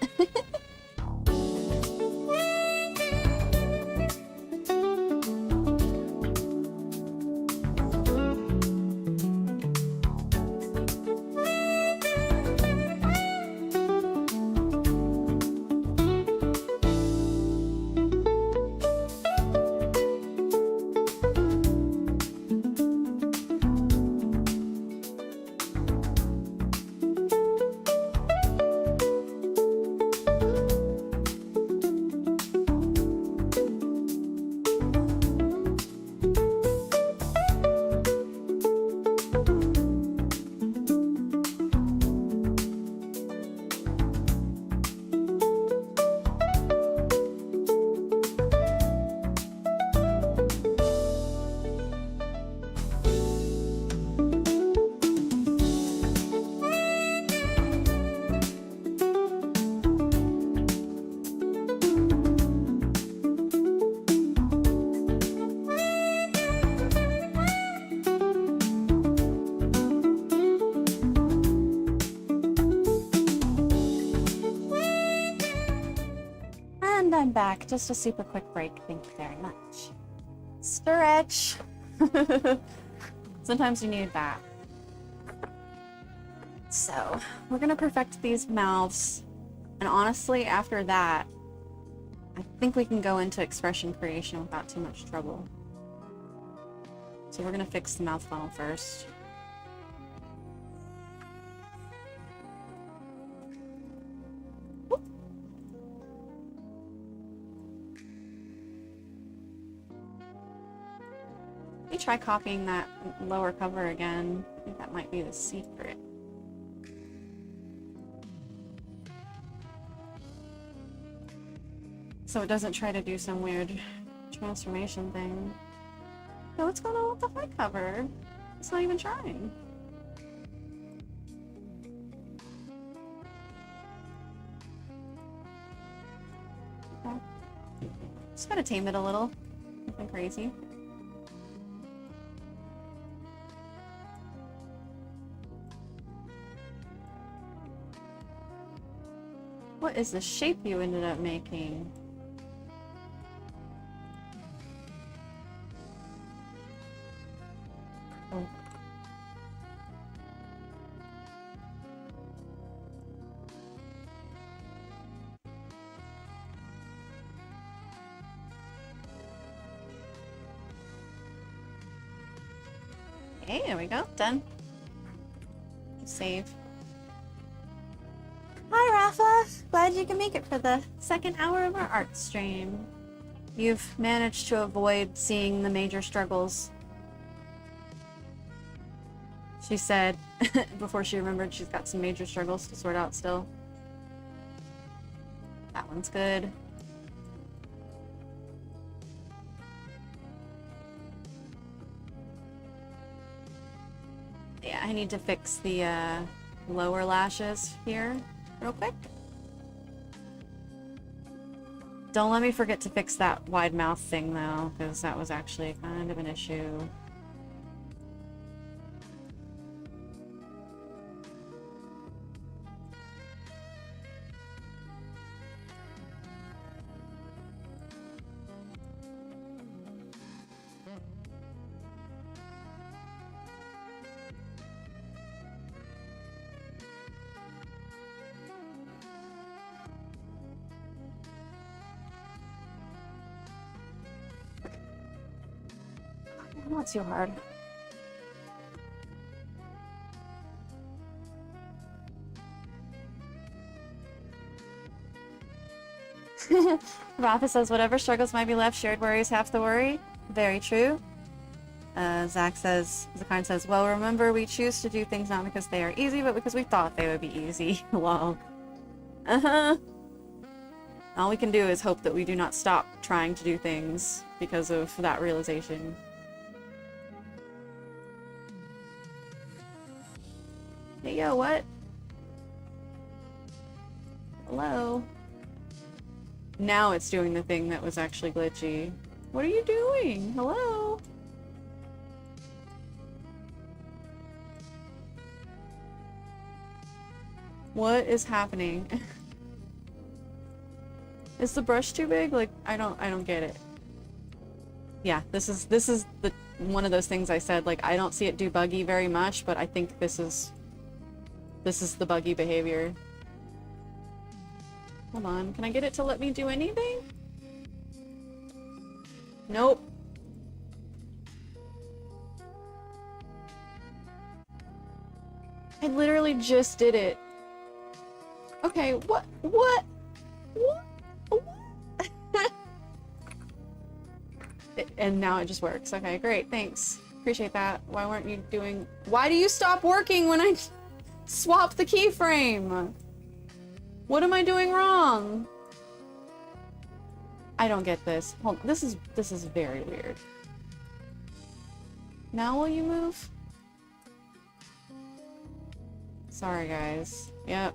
And I'm back. Just a super quick break. Thank you very much. Stretch. Sometimes you need that. So, we're gonna perfect these mouths. And honestly, after that, I think we can go into expression creation without too much trouble. So we're gonna fix the mouth funnel first. Let me try copying that lower cover again. I think that might be the secret. So it doesn't try to do some weird transformation thing. So what's going on with the front cover? It's not even trying. Okay. Just gotta tame it a little. Nothing crazy. What is the shape you ended up making? Oh. Okay, there we go. Done. Save. Hi, Rafa! Glad you can make it for the second hour of our art stream. You've managed to avoid seeing the major struggles. She said, before she remembered she's got some major struggles to sort out still. one's good. Yeah, I need to fix the lower lashes here real quick. Don't let me forget to fix that wide mouth thing though, because that was actually kind of an issue. Not too hard. Rafa says, whatever struggles might be left, shared worry is half the worry. Very true. Zakine says, well, remember, we choose to do things not because they are easy, but because we thought they would be easy. Lol. Uh-huh. All we can do is hope that we do not stop trying to do things because of that realization. Hey, yo, what? Hello? Now it's doing the thing that was actually glitchy. What are you doing? Hello? What is happening? Is the brush too big? Like, I don't get it. Yeah, this is the one of those things I said, like, I don't see it do buggy very much, but I think this is the buggy behavior. Hold on, can I get it to let me do anything? Nope. I literally just did it. Okay, what? And now it just works. Okay, great, thanks. Appreciate that. Why weren't you doing... Why do you stop working when I swap the keyframe? What am I doing wrong? I don't get this. Hold on. This is very weird. Now will you move? Sorry, guys. Yep.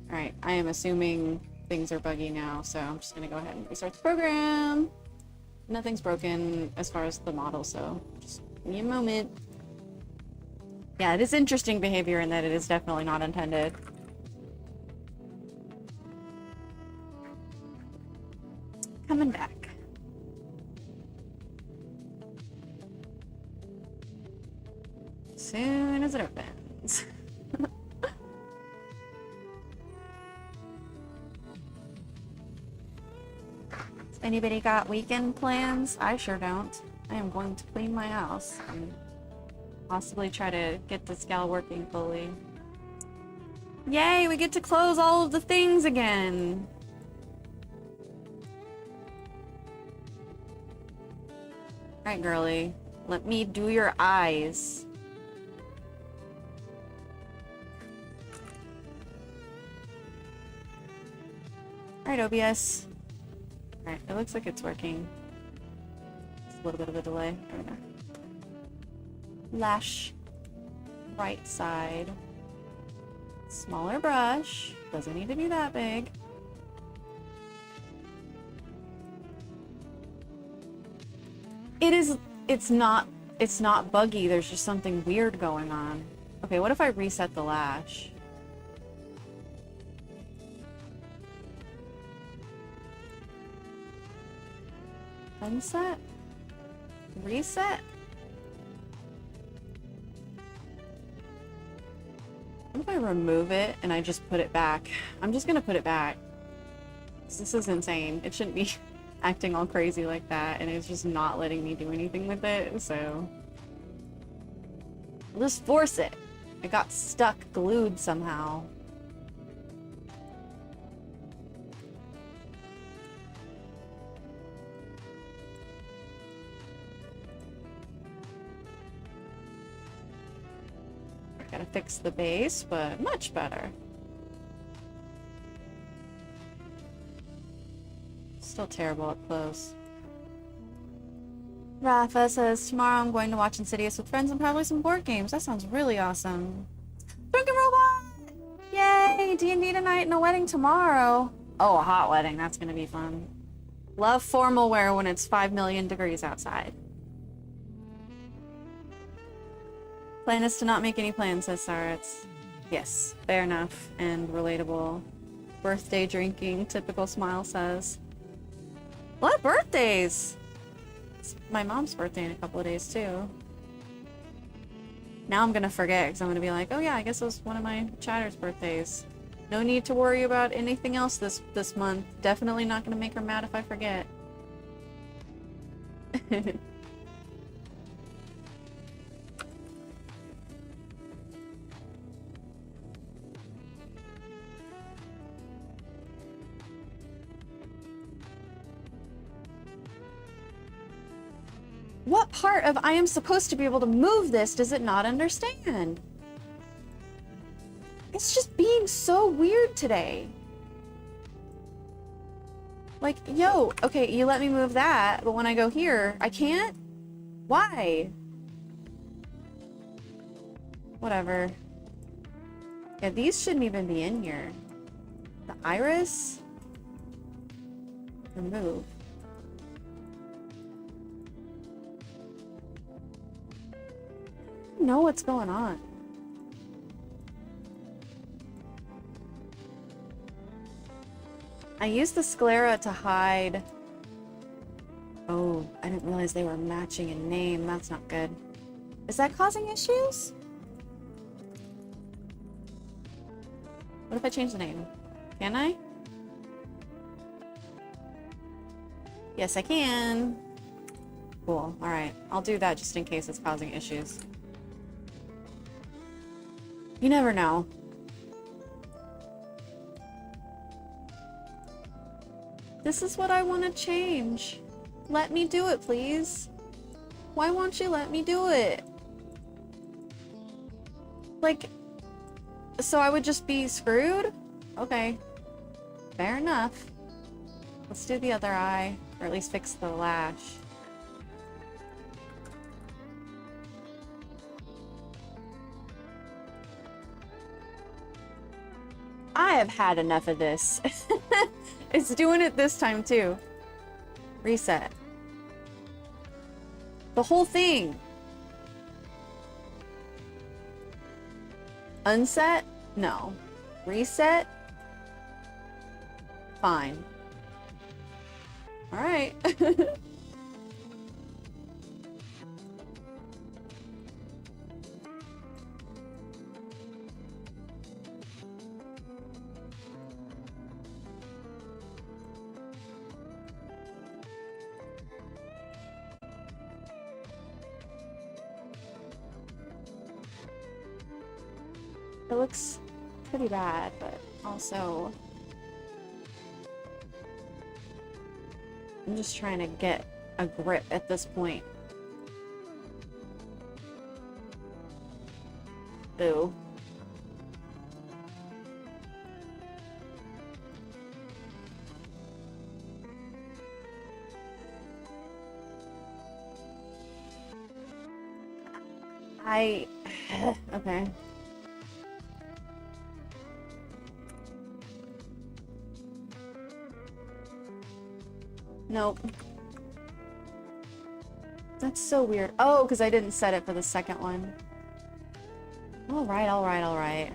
Alright, I am assuming things are buggy now, so I'm just gonna go ahead and restart the program. Nothing's broken as far as the model, so just give me a moment. Yeah, it is interesting behavior in that it is definitely not intended. Coming back. As soon as it opens. Anybody got weekend plans? I sure don't. I am going to clean my house and possibly try to get this gal working fully. Yay, we get to close all of the things again. Alright, girly. Let me do your eyes. Alright, OBS. Alright, it looks like it's working. It's a little bit of a delay. There we go. Lash. Right side. Smaller brush. Doesn't need to be that big. It's not buggy, there's just something weird going on. Okay, what if I reset the lash? Unset? Reset? What if I remove it and I just put it back? I'm just gonna put it back. This is insane. It shouldn't be acting all crazy like that, and it's just not letting me do anything with it, so... I'll just force it. It got stuck, glued somehow. Gotta fix the base, but much better. Still terrible up close. Rafa says, tomorrow I'm going to watch Insidious with friends and probably some board games. That sounds really awesome. Drunken Robot! Yay! D&D tonight and a wedding tomorrow. Oh, a hot wedding. That's gonna be fun. Love formal wear when it's 5 million degrees outside. Plan is to not make any plans, says Saritz. Yes, fair enough and relatable. Birthday drinking, typical smile says. What birthdays? It's my mom's birthday in a couple of days too. Now I'm gonna forget because I'm gonna be like, oh yeah, I guess it was one of my chatter's birthdays. No need to worry about anything else this month. Definitely not gonna make her mad if I forget. What part of I am supposed to be able to move this does it not understand? It's just being so weird today. Like, yo, okay, you let me move that, but when I go here, I can't? Why? Whatever. Yeah, these shouldn't even be in here. The iris? Remove. I don't know what's going on. I used the sclera to hide. Oh, I didn't realize they were matching in name. That's not good. Is that causing issues? What if I change the name? Can I? Yes, I can. Cool. Alright. I'll do that just in case it's causing issues. You never know. This is what I want to change. Let me do it, please. Why won't you let me do it? Like, so I would just be screwed? Okay. Fair enough. Let's do the other eye, or at least fix the lash. I have had enough of this. It's doing it this time too. Reset. The whole thing. Unset? No. Reset? Fine. Alright. It looks pretty bad, but also I'm just trying to get a grip at this point. Boo. Okay. Nope. That's so weird. Oh, because I didn't set it for the second one. Alright, alright, alright.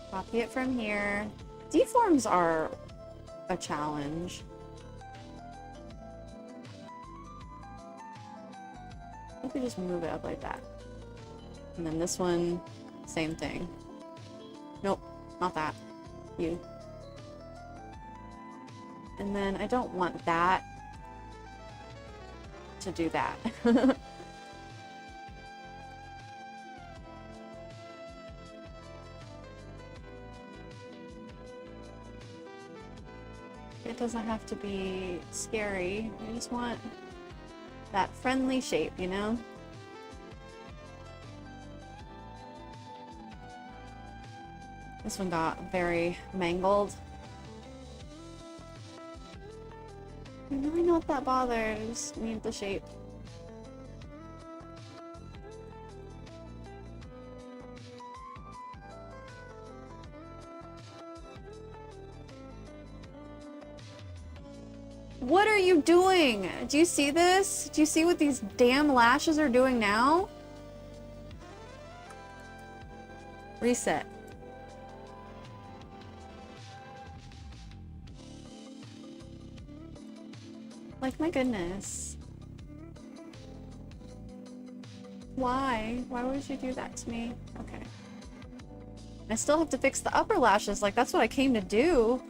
Copy it from here. Deforms are a challenge. I could just move it up like that. And then this one, same thing. Nope, not that. You. And then I don't want that to do that. It doesn't have to be scary. I just want that friendly shape, you know? This one got very mangled. I'm really not that bothered. I just need the shape. What are you doing? Do you see this? Do you see what these damn lashes are doing now? Reset. Like, my goodness. Why? Why would you do that to me? Okay. I still have to fix the upper lashes. Like, that's what I came to do.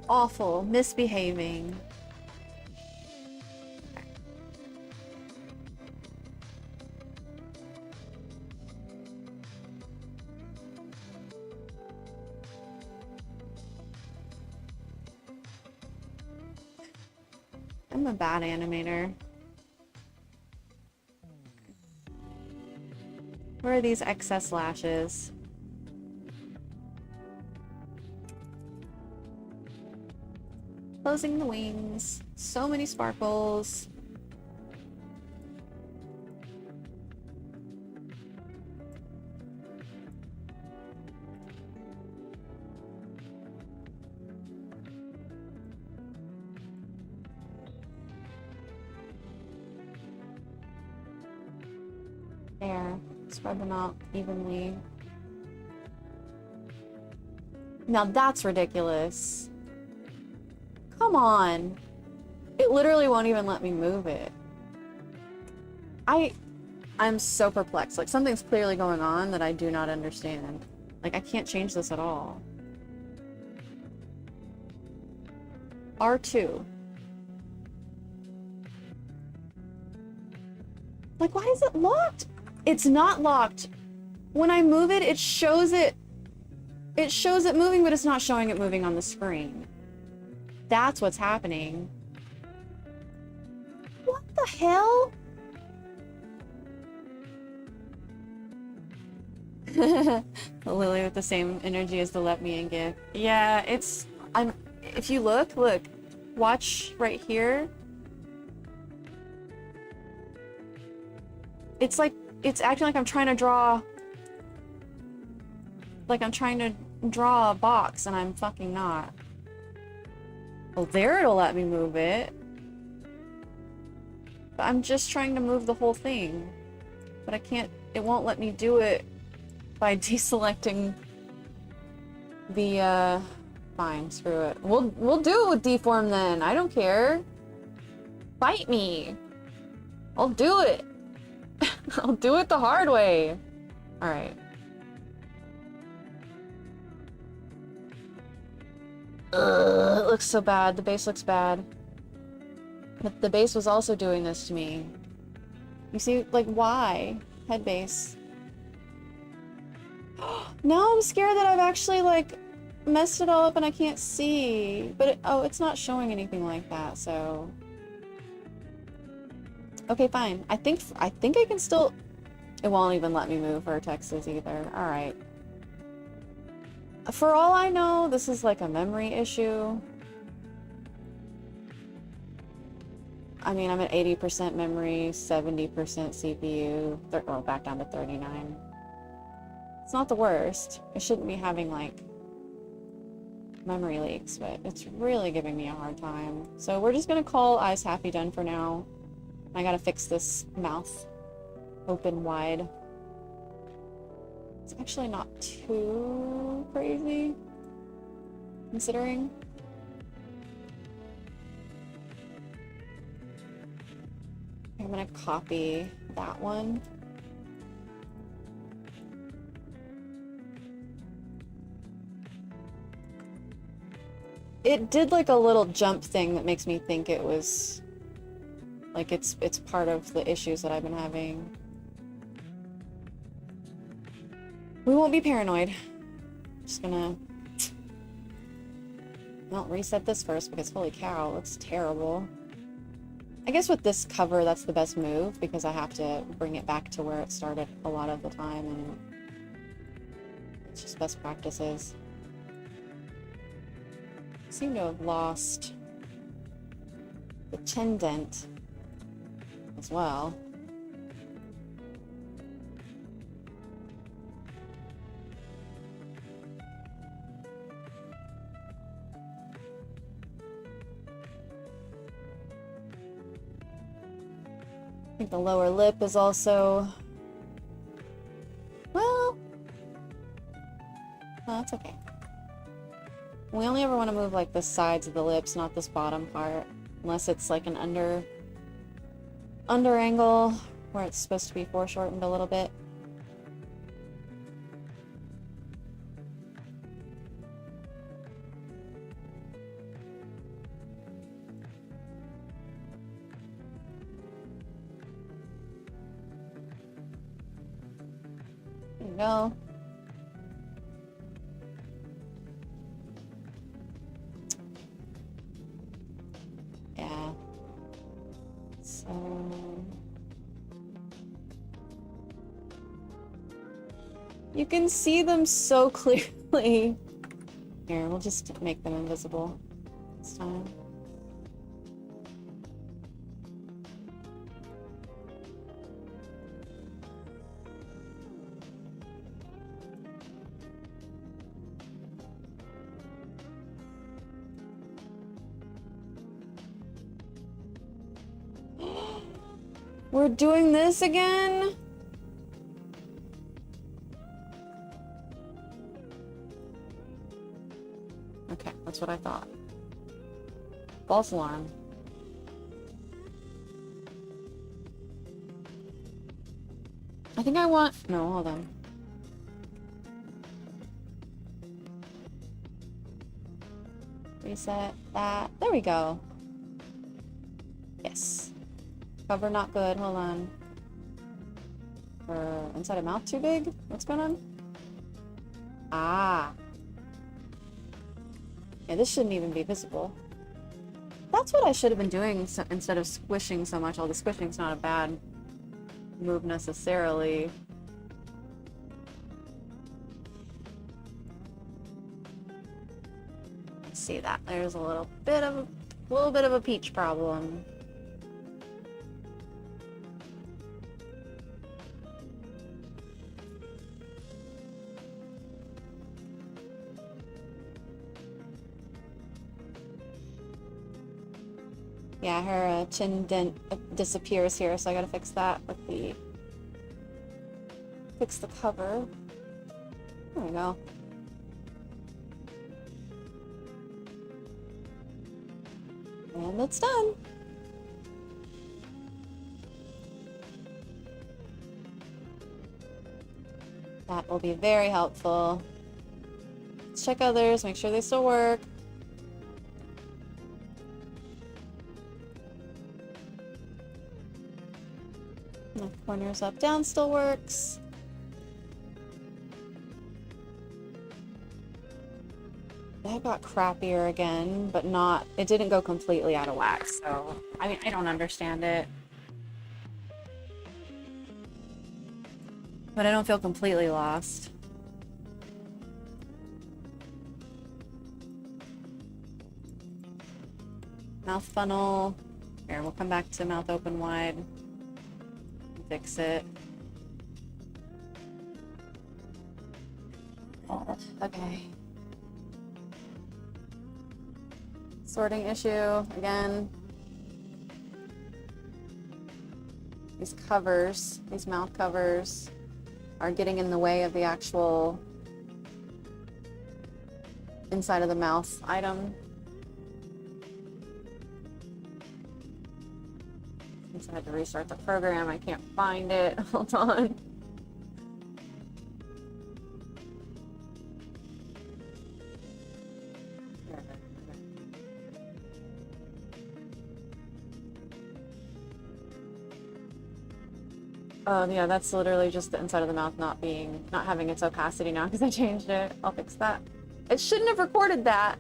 Awful. Misbehaving. I'm a bad animator. Where are these excess lashes? Closing the wings. So many sparkles. There. Spread them out evenly. Now that's ridiculous. Come on. It literally won't even let me move it. I'm so perplexed. Like, something's clearly going on that I do not understand. Like, I can't change this at all. R2. Like, why is it locked? It's not locked. When I move it, it shows it moving, but it's not showing it moving on the screen. That's what's happening. What the hell? Lily with the same energy as the Let Me In gift. Yeah, if you look, watch right here. It's like, it's acting like I'm trying to draw, a box, and I'm fucking not. Well, there it'll let me move it. But I'm just trying to move the whole thing. But I can't, it won't let me do it by deselecting the, fine, screw it. We'll do it with deform then. I don't care. Fight me. I'll do it. I'll do it the hard way. Alright. Ugh, it looks so bad. The base looks bad. But the base was also doing this to me. You see, like, why? Head base. Now I'm scared that I've actually, like, messed it all up and I can't see. But, oh, it's not showing anything like that, so... Okay, fine. I think I can still... It won't even let me move vertexes either. Alright. For all I know, this is like a memory issue. I mean, I'm at 80% memory, 70% CPU, well, back down to 39. It's not the worst. I shouldn't be having, like, memory leaks, but it's really giving me a hard time. So we're just gonna call Eyes Happy done for now. I gotta fix this mouth open wide. It's actually not too crazy, considering. I'm gonna copy that one. It did like a little jump thing that makes me think it was like it's part of the issues that I've been having. We won't be paranoid. Just gonna... Well, reset this first because holy cow, it looks terrible. I guess with this cover, that's the best move because I have to bring it back to where it started a lot of the time, and it's just best practices. I seem to have lost the chin dent as well. I think the lower lip is also, well, no, that's okay. We only ever want to move like the sides of the lips, not this bottom part, unless it's like an under angle where it's supposed to be foreshortened a little bit. There you go. Yeah. So you can see them so clearly. Here, we'll just make them invisible this time. We're doing this again? Okay, that's what I thought. False alarm. I think I want... No, hold on. Reset that. There we go. Yes. Cover not good. Hold on. Inside of mouth too big? What's going on? Ah. Yeah, this shouldn't even be visible. That's what I should have been doing instead of squishing so much. All the squishing's not a bad move necessarily. See that? There's a little bit of a peach problem. Yeah, her chin dent disappears here, so I gotta fix that with fix the cover. There we go. And it's done. That will be very helpful. Let's check others, make sure they still work. The corners up, down still works. That got crappier again, but not, it didn't go completely out of whack, so, I mean, I don't understand it. But I don't feel completely lost. Mouth funnel. Here, we'll come back to mouth open wide. Fix it. Okay. Sorting issue again. These covers, these mouth covers, are getting in the way of the actual inside of the mouth item. Since I had to restart the program, I can't find it. Hold on. Oh yeah, that's literally just the inside of the mouth not having its opacity now because I changed it. I'll fix that. It shouldn't have recorded that.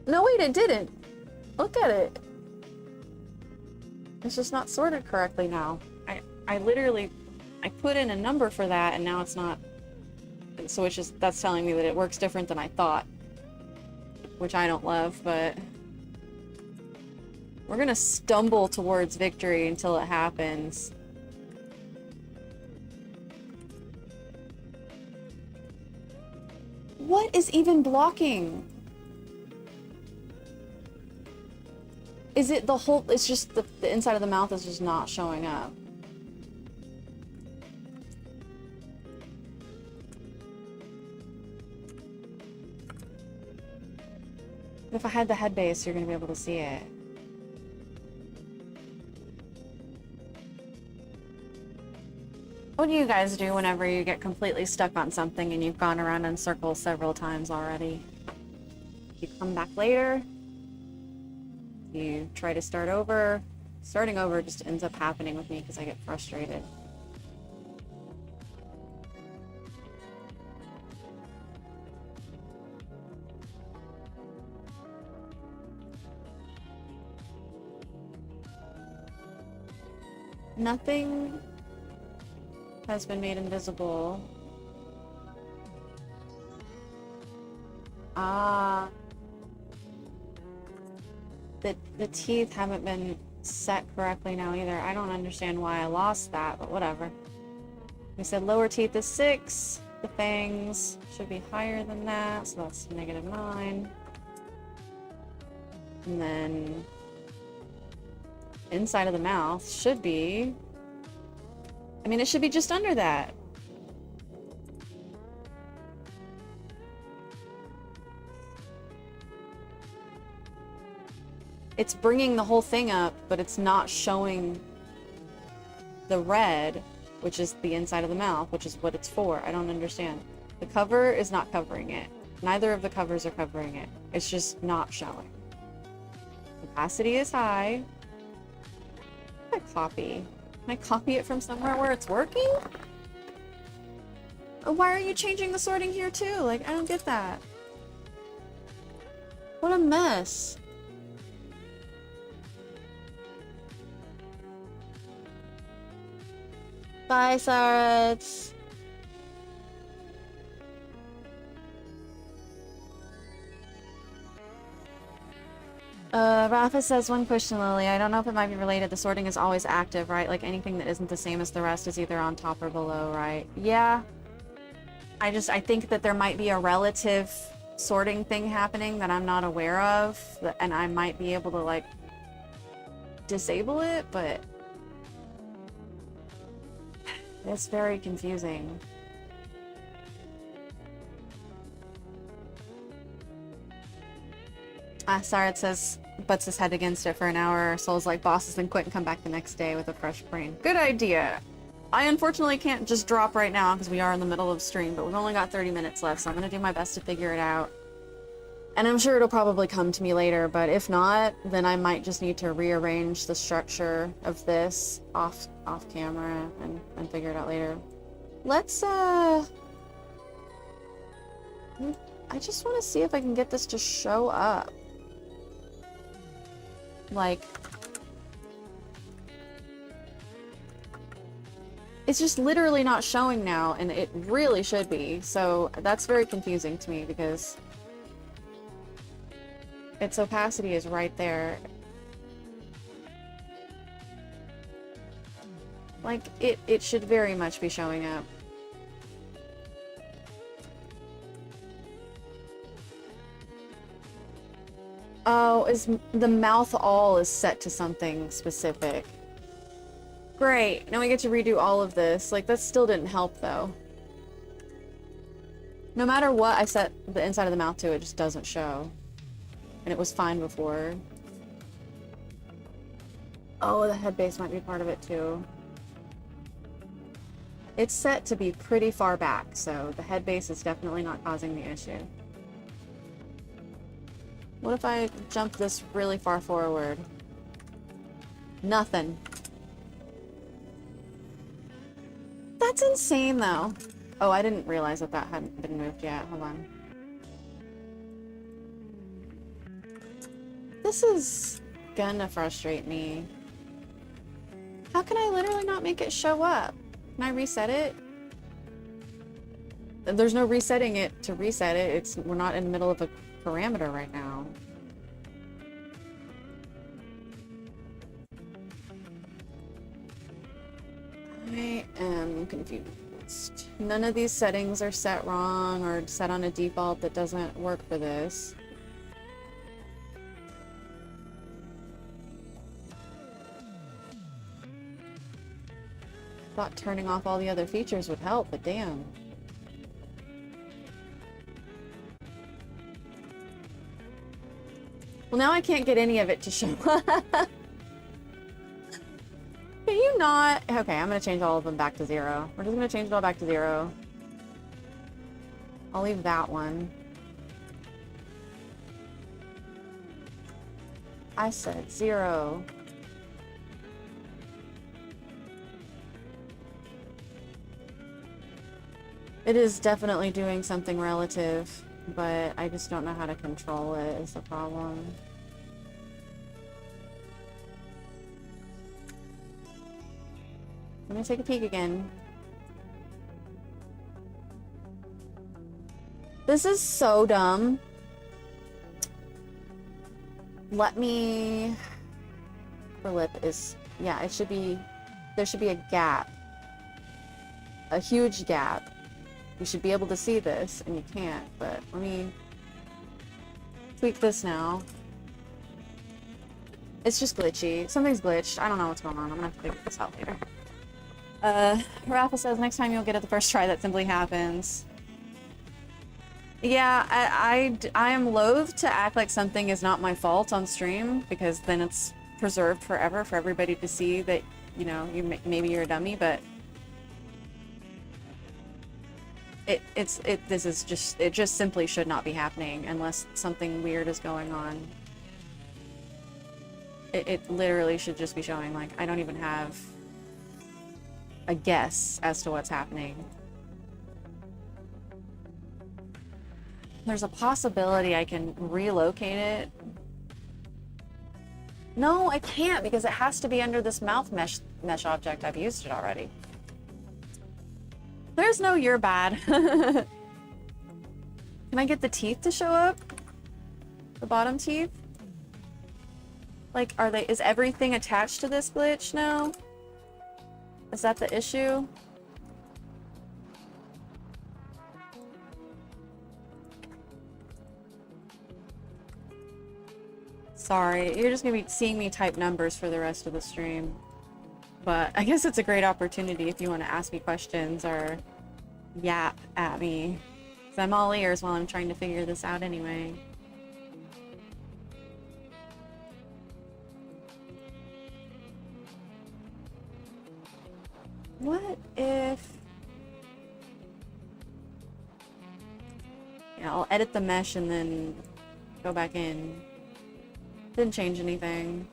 No, wait, it didn't. Look at it. It's just not sorted correctly now. I literally, I put in a number for that and now it's not, so it's just, that's telling me that it works different than I thought. Which I don't love, but we're gonna stumble towards victory until it happens. What is even blocking? Is it the whole, it's just the inside of the mouth is just not showing up. If I had the head base, you're gonna be able to see it. What do you guys do whenever you get completely stuck on something and you've gone around in circles several times already? You come back later? You try to start over? Starting over just ends up happening with me because I get frustrated. Nothing has been made invisible. Ah. The teeth haven't been set correctly now either. I don't understand why I lost that, but whatever. We said lower teeth is 6. The fangs should be higher than that, so that's -9. And then inside of the mouth should be, I mean, it should be just under that. It's bringing the whole thing up, but it's not showing the red, which is the inside of the mouth, which is what it's for. I don't understand. The cover is not covering it. Neither of the covers are covering it. It's just not showing. Opacity is high. What do I copy? Can I copy it from somewhere where it's working? Why are you changing the sorting here too? Like, I don't get that. What a mess. Bye, Sarats. Rafa says, one question, Lily. I don't know if it might be related. The sorting is always active, right? Like anything that isn't the same as the rest is either on top or below, right? Yeah. I think that there might be a relative sorting thing happening that I'm not aware of, and I might be able to, like, disable it, but it's very confusing. Sorry, it says, butts his head against it for an hour. Soul's like, bosses, then quit and come back the next day with a fresh brain. Good idea. I unfortunately can't just drop right now because we are in the middle of stream, but we've only got 30 minutes left, so I'm going to do my best to figure it out. And I'm sure it'll probably come to me later, but if not, then I might just need to rearrange the structure of this off camera and figure it out later. Let's, I just want to see if I can get this to show up. Like, it's just literally not showing now, and it really should be. So that's very confusing to me because its opacity is right there. Like, it should very much be showing up. Oh, is the mouth all is set to something specific. Great, now we get to redo all of this. Like, that still didn't help, though. No matter what I set the inside of the mouth to, it just doesn't show. And it was fine before. Oh, the head base might be part of it, too. It's set to be pretty far back, so the head base is definitely not causing the issue. What if I jump this really far forward? Nothing. That's insane, though. Oh, I didn't realize that that hadn't been moved yet. Hold on. This is gonna frustrate me. How can I literally not make it show up? Can I reset it? There's no resetting it to reset it. We're not in the middle of a parameter right now. I am confused. None of these settings are set wrong or set on a default that doesn't work for this. I thought turning off all the other features would help, but damn. Well, now I can't get any of it to show up. Can you not? Okay, I'm gonna change all of them back to 0. We're just gonna change it all back to 0. I'll leave that one. I said 0. It is definitely doing something relative, but I just don't know how to control it is the problem. Let me take a peek again. This is so dumb. Let me... For lip is... Yeah, it should be... There should be a gap. A huge gap. You should be able to see this, and you can't, but let me tweak this now. It's just glitchy. Something's glitched. I don't know what's going on. I'm gonna have to figure this out later. Rafa says, next time you'll get it the first try, that simply happens. Yeah, I am loath to act like something is not my fault on stream, because then it's preserved forever for everybody to see that, you know, maybe you're a dummy, but it just simply should not be happening unless something weird is going on. It literally should just be showing, like, I don't even have a guess as to what's happening. There's a possibility I can relocate it. No, I can't, because it has to be under this mouth mesh object. I've used it already. There's no you're bad. Can I get the teeth to show up? The bottom teeth? Like, is everything attached to this glitch now? Is that the issue? Sorry, you're just gonna be seeing me type numbers for the rest of the stream. But I guess it's a great opportunity if you want to ask me questions or yap at me. 'Cause I'm all ears while I'm trying to figure this out anyway. What if... Yeah, I'll edit the mesh and then go back in. Didn't change anything.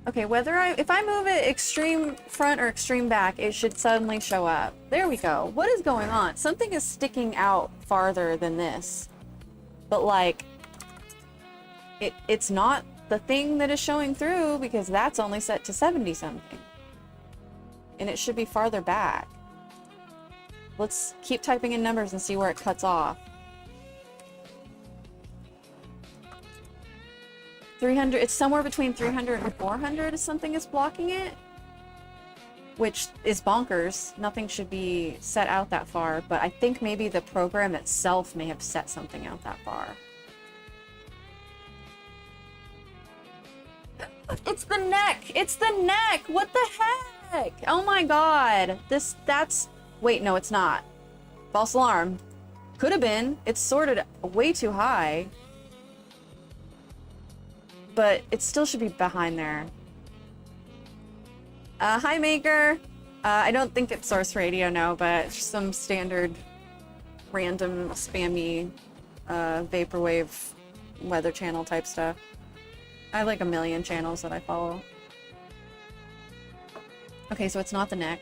Okay, if I move it extreme front or extreme back, it should suddenly show up. There we go. What is going on? Something is sticking out farther than this. But like, it's not the thing that is showing through, because that's only set to 70 something. And it should be farther back. Let's keep typing in numbers and see where it cuts off. 300, it's somewhere between 300 and 400 if something is blocking it. Which is bonkers. Nothing should be set out that far, but I think maybe the program itself may have set something out that far. It's the neck! It's the neck! What the heck? Oh my god. Wait, no, it's not. False alarm. Could have been. It's sorted way too high. But it still should be behind there. Hi, Maker. I don't think it's Source Radio, no, but some standard random spammy vaporwave weather channel type stuff. I have like a million channels that I follow. Okay, so it's not the neck.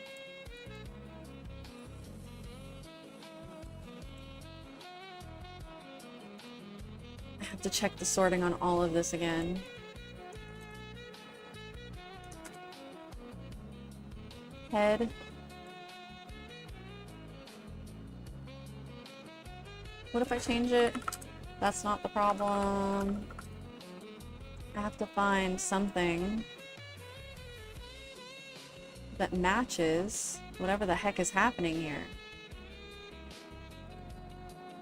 have to check the sorting on all of this again. Head. What if I change it? That's not the problem. I have to find something that matches whatever the heck is happening here.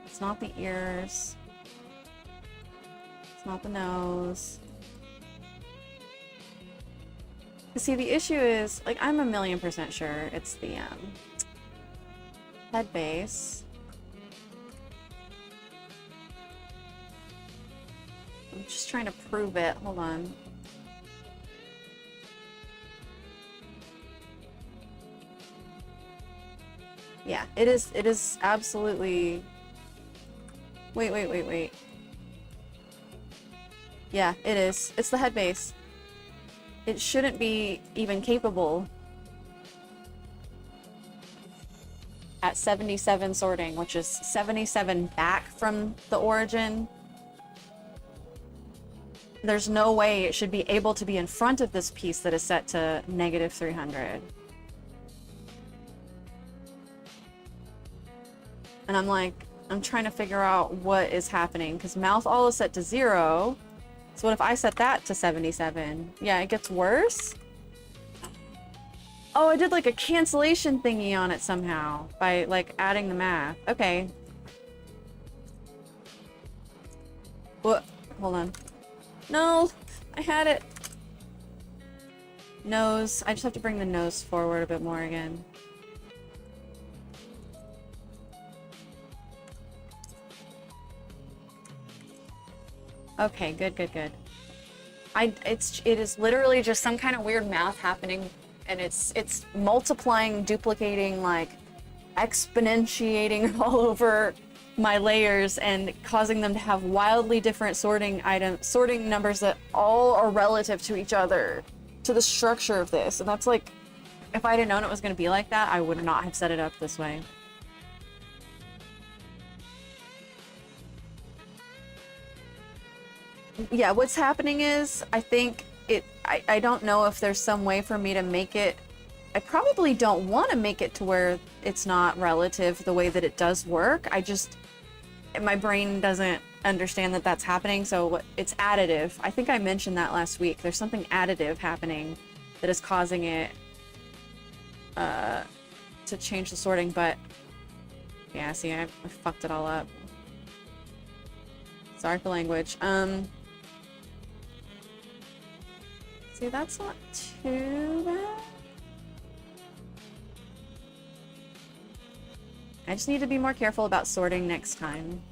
It's not the ears. It's not the nose. See, the issue is, like, I'm 1,000,000% sure it's the head base. I'm just trying to prove it. Hold on. Yeah, it is absolutely... Wait. Yeah, it is. It's the head base. It shouldn't be even capable at 77 sorting, which is 77 back from the origin. There's no way it should be able to be in front of this piece that is set to -300. And I'm like, I'm trying to figure out what is happening, because mouth all is set to 0. So what if I set that to 77? Yeah, it gets worse? Oh, I did like a cancellation thingy on it somehow by like adding the math. Okay. What? Hold on. No, I had it. Nose. I just have to bring the nose forward a bit more again. Okay, good. It is literally just some kind of weird math happening, and it's multiplying, duplicating, like exponentiating all over my layers and causing them to have wildly different sorting numbers that all are relative to each other, to the structure of this. And that's like, if I had known it was going to be like that, I would not have set it up this way. Yeah, what's happening is, I think I don't know if there's some way for me to make it, I probably don't want to make it to where it's not relative the way that it does work. My brain doesn't understand that that's happening, so it's additive. I think I mentioned that last week. There's something additive happening that is causing it to change the sorting, but yeah, see, I fucked it all up. Sorry for language. See, that's not too bad. I just need to be more careful about sorting next time.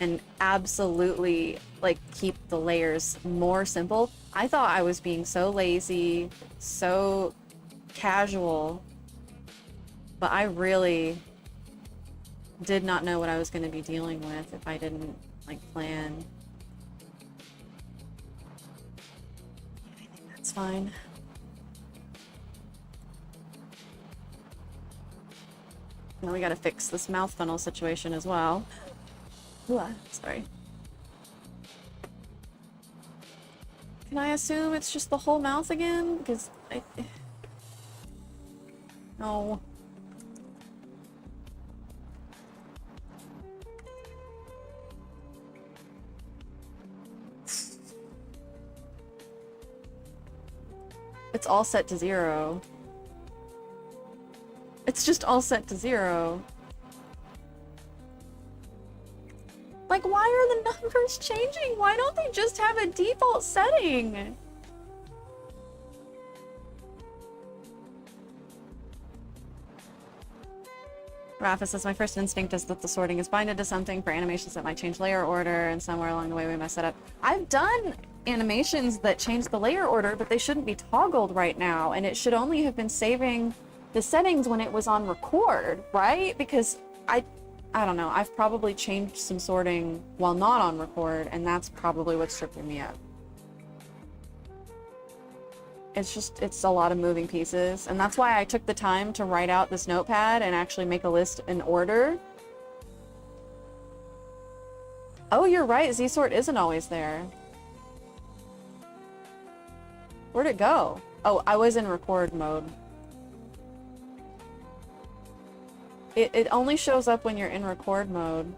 And absolutely, like, keep the layers more simple. I thought I was being so lazy, so casual, but I really did not know what I was going to be dealing with if I didn't, like, plan. It's fine. Now we gotta fix this mouth funnel situation as well. Ooh, sorry. Can I assume it's just the whole mouth again? Because no. It's all set to 0. It's just all set to 0. Like, why are the numbers changing? Why don't they just have a default setting? Rafa says, my first instinct is that the sorting is binded to something for animations that might change layer order, and somewhere along the way we messed it up. I've done animations that change the layer order, but they shouldn't be toggled right now, and it should only have been saving the settings when it was on record, right? Because I don't know, I've probably changed some sorting while not on record, and that's probably what's tripping me up. It's a lot of moving pieces, and that's why I took the time to write out this notepad and actually make a list in order. Oh, you're right. Z-sort isn't always there. Where'd it go? Oh, I was in record mode. It only shows up when you're in record mode.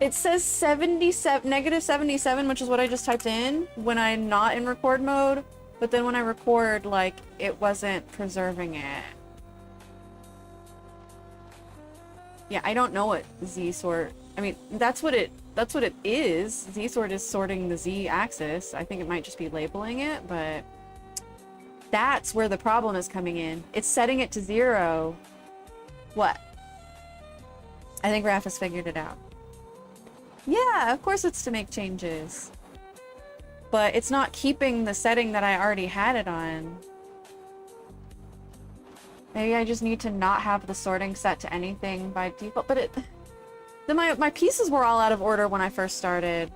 It says 77, negative 77, which is what I just typed in when I'm not in record mode. But then when I record, like, it wasn't preserving it. Yeah, I don't know what Z-sort... I mean, that's what it is. Z-sort is sorting the Z-axis. I think it might just be labeling it, but... That's where the problem is coming in. It's setting it to 0. What? I think Raph has figured it out. Yeah, of course it's to make changes. But it's not keeping the setting that I already had it on. Maybe I just need to not have the sorting set to anything by default. But my pieces were all out of order when I first started.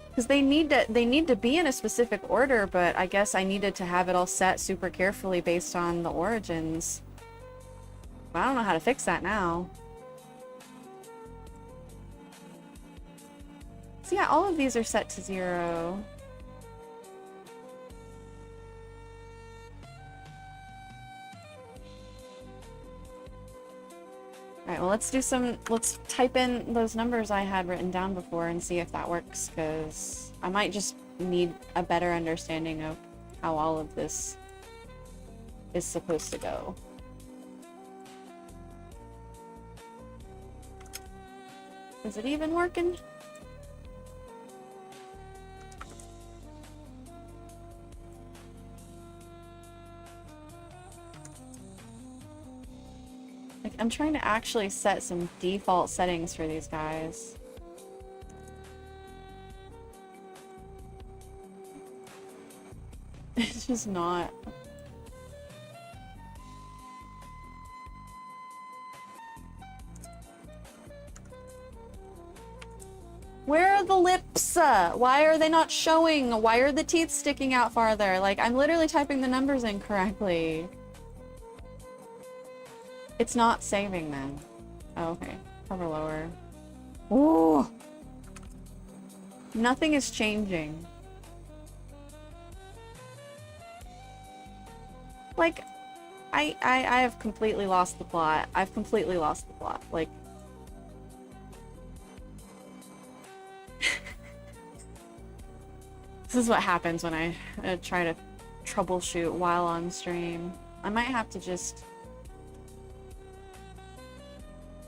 Because they need to be in a specific order, but I guess I needed to have it all set super carefully based on the origins. But I don't know how to fix that now. So yeah, all of these are set to 0. Alright, well let's type in those numbers I had written down before and see if that works, because I might just need a better understanding of how all of this is supposed to go. Is it even working? Like, I'm trying to actually set some default settings for these guys. It's just not. Where are the lips? Why are they not showing? Why are the teeth sticking out farther? Like, I'm literally typing the numbers incorrectly. It's not saving them. Oh, okay. Cover lower. Ooh! Nothing is changing. Like, I have completely lost the plot. I've completely lost the plot. Like... This is what happens when I try to troubleshoot while on stream. I might have to just...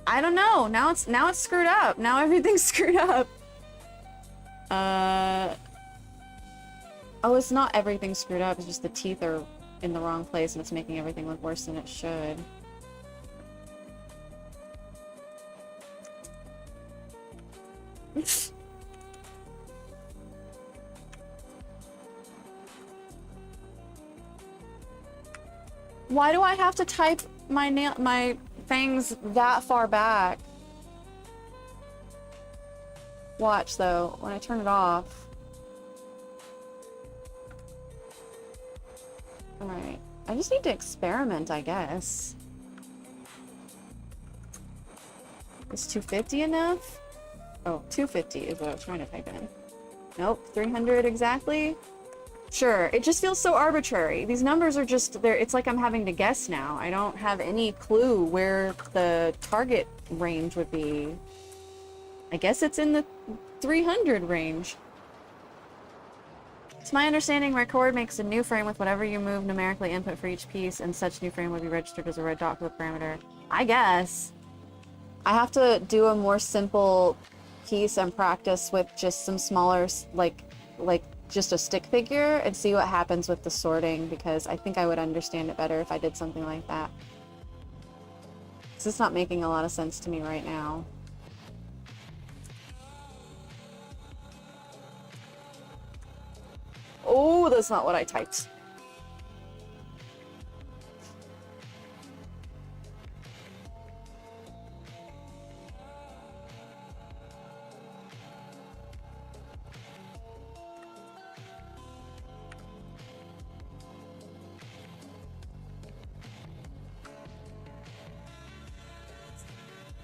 I don't know. Now it's screwed up. Now everything's screwed up. Oh, it's not everything screwed up. It's just the teeth are in the wrong place and it's making everything look worse than it should. Why do I have to type my fangs that far back? Watch though, when I turn it off. Alright. I just need to experiment, I guess. Is 250 enough? Oh, 250 is what I was trying to type in. Nope, 300 exactly? Sure, it just feels so arbitrary. These numbers are just, it's like I'm having to guess now. I don't have any clue where the target range would be. I guess it's in the 300 range. It's my understanding record makes a new frame with whatever you move numerically input for each piece, and such new frame would be registered as a red dot for the parameter. I guess. I have to do a more simple piece and practice with just some smaller, like just a stick figure and see what happens with the sorting, because I think I would understand it better if I did something like that. This is not making a lot of sense to me right now. Oh, that's not what I typed.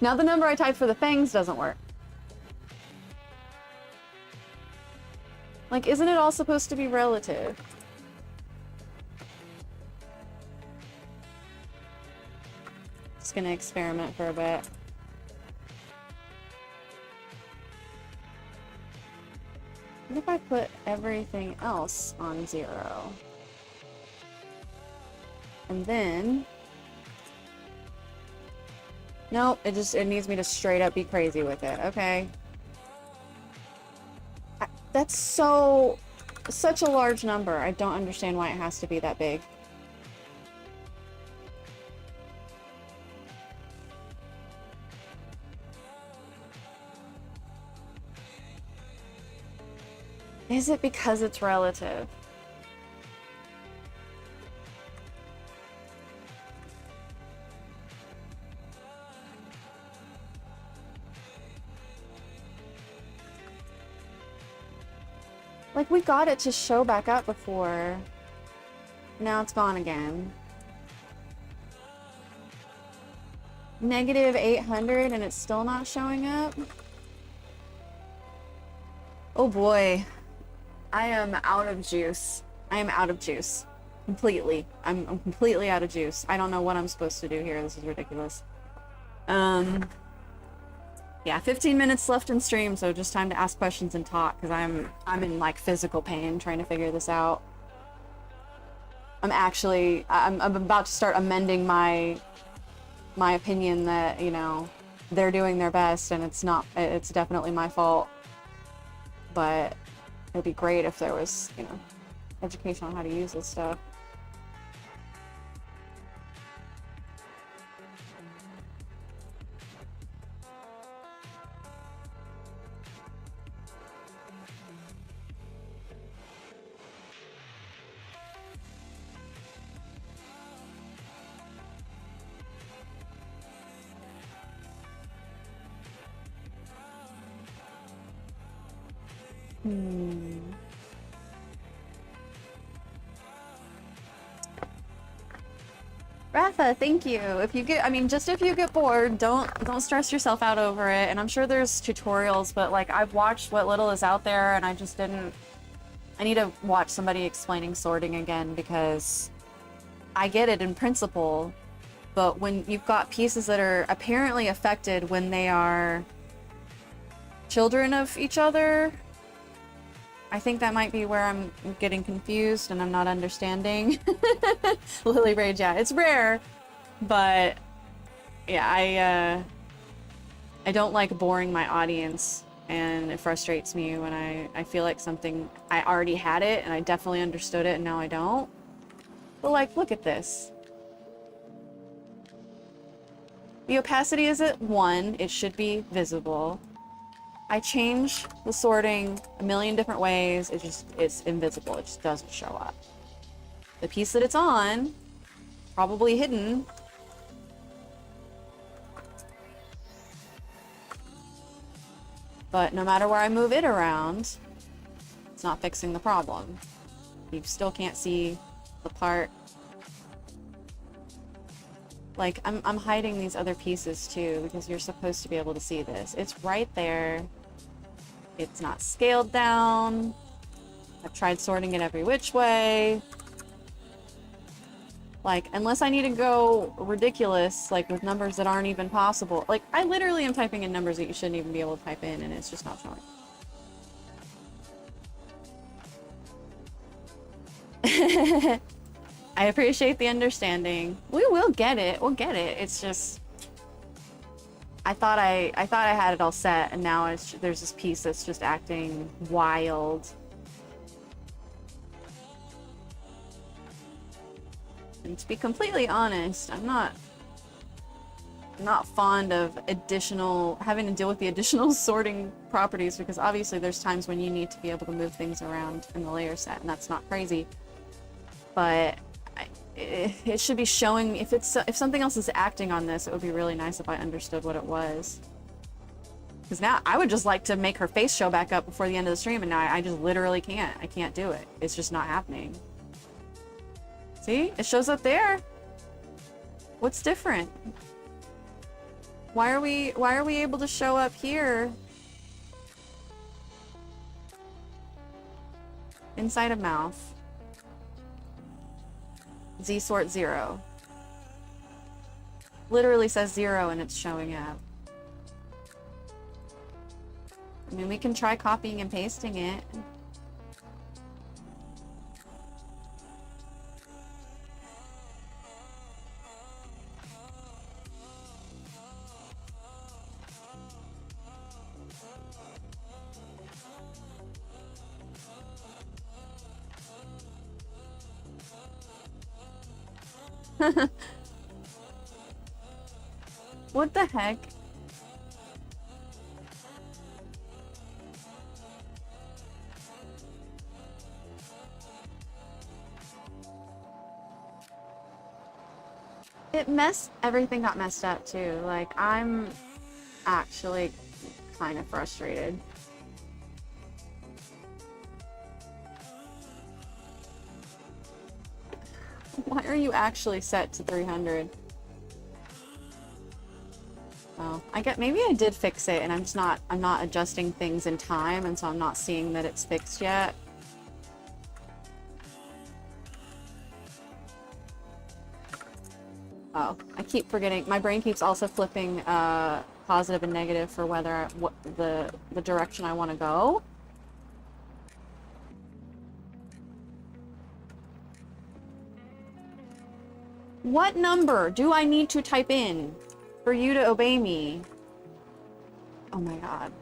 Now the number I typed for the fangs doesn't work. Like, isn't it all supposed to be relative? Just gonna experiment for a bit. What if I put everything else on 0? And then... Nope, it needs me to straight up be crazy with it. Okay. That's such a large number. I don't understand why it has to be that big. Is it because it's relative? Like, we got it to show back up before. Now it's gone again. Negative 800 and it's still not showing up? Oh boy. I am out of juice. I am out of juice. Completely. I'm completely out of juice. I don't know what I'm supposed to do here. This is ridiculous. Yeah, 15 minutes left in stream, so just time to ask questions and talk, because I'm in, like, physical pain trying to figure this out. I'm about to start amending my opinion that, you know, they're doing their best, and it's definitely my fault. But it'd be great if there was, you know, education on how to use this stuff. Rafa, thank you. If you get, I mean, just if you get bored, don't stress yourself out over it. And I'm sure there's tutorials, but like I've watched what little is out there and I just didn't, I need to watch somebody explaining sorting again because I get it in principle, but when you've got pieces that are apparently affected when they are children of each other, I think that might be where I'm getting confused and I'm not understanding. Lily Rage, yeah, it's rare, but yeah, I don't like boring my audience, and it frustrates me when I feel like something, I already had it and I definitely understood it and now I don't. But like, look at this. The opacity is at 1, it should be visible. I change the sorting a million different ways, it's invisible, it just doesn't show up. The piece that it's on, probably hidden. But no matter where I move it around, it's not fixing the problem. You still can't see the part. Like, I'm hiding these other pieces too, because you're supposed to be able to see this. It's right there. It's not scaled down. I've tried sorting it every which way. Like, unless I need to go ridiculous, like with numbers that aren't even possible. Like, I literally am typing in numbers that you shouldn't even be able to type in, and it's just not showing. I appreciate the understanding. We will get it. We'll get it. It's just, I thought I had it all set, and now there's this piece that's just acting wild. And to be completely honest, I'm not fond of having to deal with the additional sorting properties, because obviously there's times when you need to be able to move things around in the layer set, and that's not crazy. But it should be showing me, if something else is acting on this, it would be really nice if I understood what it was. Because now I would just like to make her face show back up before the end of the stream, and now I just literally can't. I can't do it. It's just not happening. See? It shows up there. What's different? Why are we able to show up here? Inside a mouth. Z sort 0. Literally says 0 and it's showing up. I mean, we can try copying and pasting it. What the heck? Everything got messed up too. Like, I'm actually kind of frustrated. Why are you actually set to 300? Oh, maybe I did fix it and I'm not adjusting things in time, and so I'm not seeing that it's fixed yet. Oh, I keep forgetting. My brain keeps also flipping positive and negative for whether what the direction I want to go. What number do I need to type in for you to obey me? Oh my god.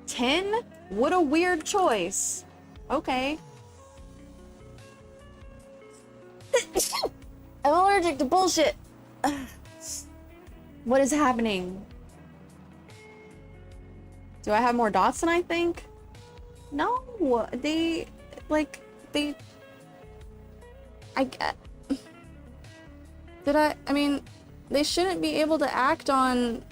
10? What a weird choice. Okay. I'm allergic to bullshit. What is happening? Do I have more dots than I think? No, I mean, they shouldn't be able to act on...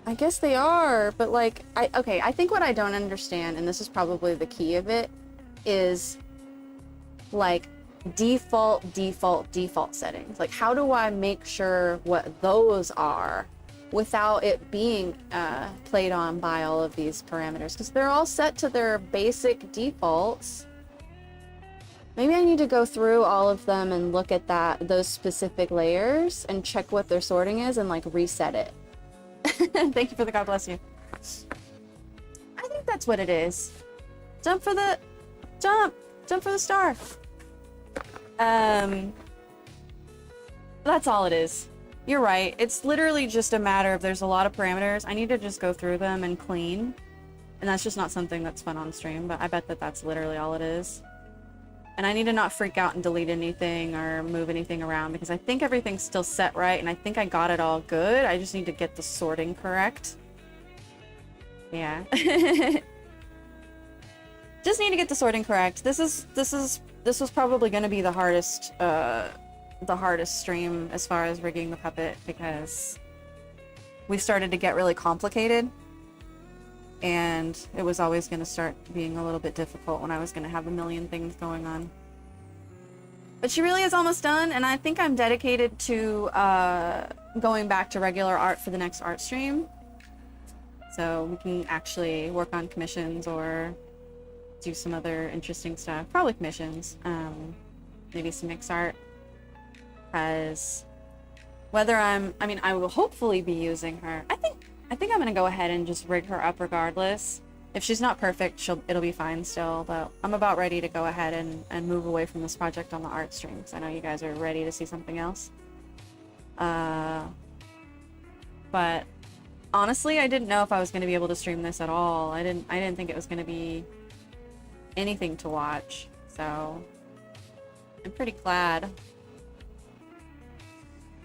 I guess they are, but like, okay, I think what I don't understand, and this is probably the key of it, is like default settings. Like, how do I make sure what those are without it being played on by all of these parameters? Because they're all set to their basic defaults. Maybe I need to go through all of them and look at those specific layers and check what their sorting is and like reset it. Thank you for the God bless you. I think that's what it is. Jump for the star. That's all it is. You're right. It's literally just a matter of there's a lot of parameters. I need to just go through them and clean. And that's just not something that's fun on stream, but I bet that that's literally all it is. And I need to not freak out and delete anything or move anything around because I think everything's still set right and I think I got it all good. I just need to get the sorting correct. Yeah. Just need to get the sorting correct. This was probably going to be the hardest stream as far as rigging the puppet because we started to get really complicated. And it was always going to start being a little bit difficult when I was going to have a million things going on. But she really is almost done, and I think I'm dedicated to going back to regular art for the next art stream. So we can actually work on commissions or do some other interesting stuff. Probably commissions. Maybe some mix art. Because I will hopefully be using her. I think I'm gonna go ahead and just rig her up regardless. If she's not perfect, it'll be fine still, but I'm about ready to go ahead and move away from this project on the art stream, because I know you guys are ready to see something else. But honestly, I didn't know if I was gonna be able to stream this at all. I didn't think it was gonna be anything to watch, so I'm pretty glad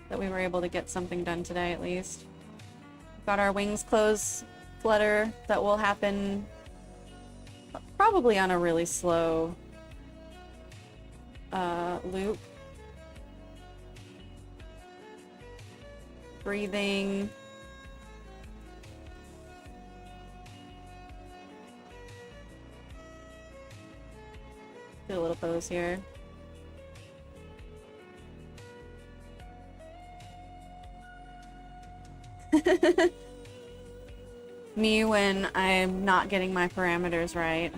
that we were able to get something done today at least. Got our wings close flutter that will happen probably on a really slow loop. Breathing. Do a little pose here. me when I'm not getting my parameters right.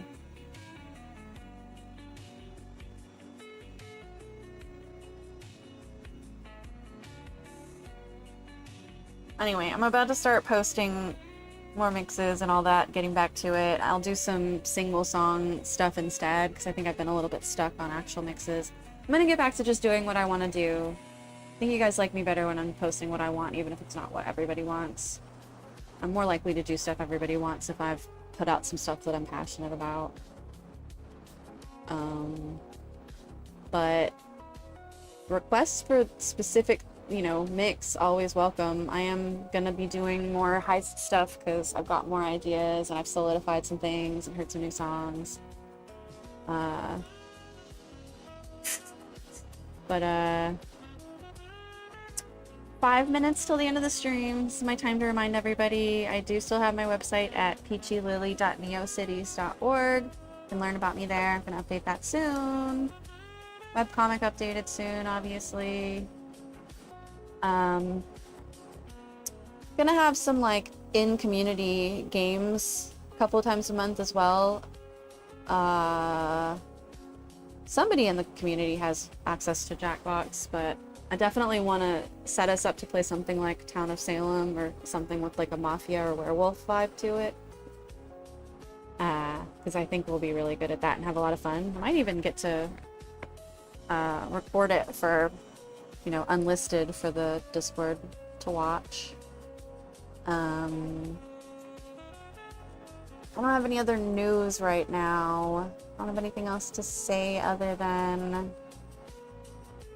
Anyway, I'm about to start posting more mixes and all that, getting back to it. I'll do some single song stuff instead, because I think I've been a little bit stuck on actual mixes. I'm gonna get back to just doing what I want to do. I think you guys like me better when I'm posting what I want, even if it's not what everybody wants. I'm more likely to do stuff everybody wants if I've put out some stuff that I'm passionate about. But requests for specific, you know, mix, always welcome. I am gonna be doing more heist stuff because I've got more ideas and I've solidified some things and heard some new songs. But 5 minutes till the end of the stream. This is my time to remind everybody I do still have my website at peachylili.neocities.org. You can learn about me there. I'm gonna update that soon. Webcomic updated soon, obviously. Gonna have some like in-community games a couple of times a month as well. Somebody in the community has access to Jackbox, but I definitely want to set us up to play something like Town of Salem or something with like a mafia or werewolf vibe to it. Because I think we'll be really good at that and have a lot of fun. I might even get to record it for, you know, unlisted for the Discord to watch. I don't have any other news right now. I don't have anything else to say other than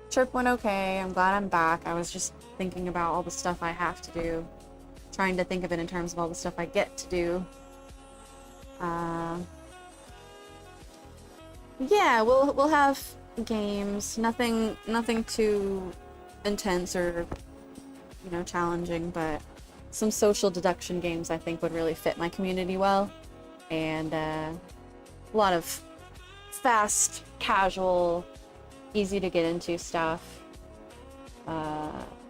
trip went okay. I'm glad I'm back. I was just thinking about all the stuff I have to do, trying to think of it in terms of all the stuff I get to do. Yeah, we'll have games. Nothing too intense or, you know, challenging, but some social deduction games I think would really fit my community well, and a lot of fast, casual, easy to get into stuff.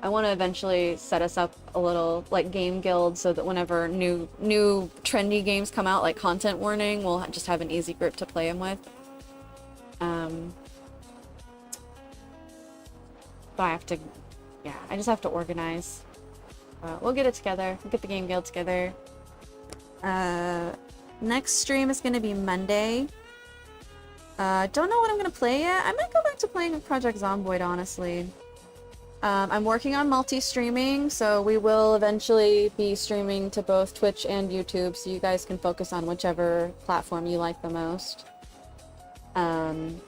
I want to eventually set us up a little like game guild so that whenever new trendy games come out, like Content Warning, we'll just have an easy group to play them with. But I just have to organize. We'll get it together. We'll get the game guild together. Next stream is going to be Monday. Don't know what I'm going to play yet. I might go back to playing Project Zomboid, honestly. I'm working on multi-streaming, so we will eventually be streaming to both Twitch and YouTube, so you guys can focus on whichever platform you like the most. And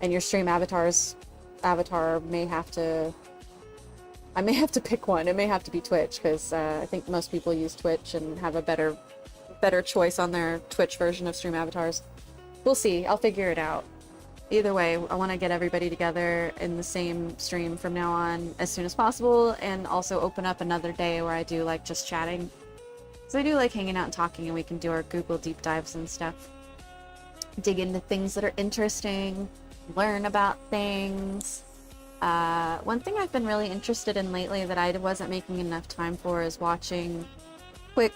your stream avatar may have to... I may have to pick one. It may have to be Twitch, because I think most people use Twitch and have a better choice on their Twitch version of stream avatars. We'll see. I'll figure it out. Either way, I want to get everybody together in the same stream from now on as soon as possible, and also open up another day where I do like just chatting. So I do like hanging out and talking, and we can do our Google deep dives and stuff. Dig into things that are interesting, learn about things. One thing I've been really interested in lately that I wasn't making enough time for is watching quick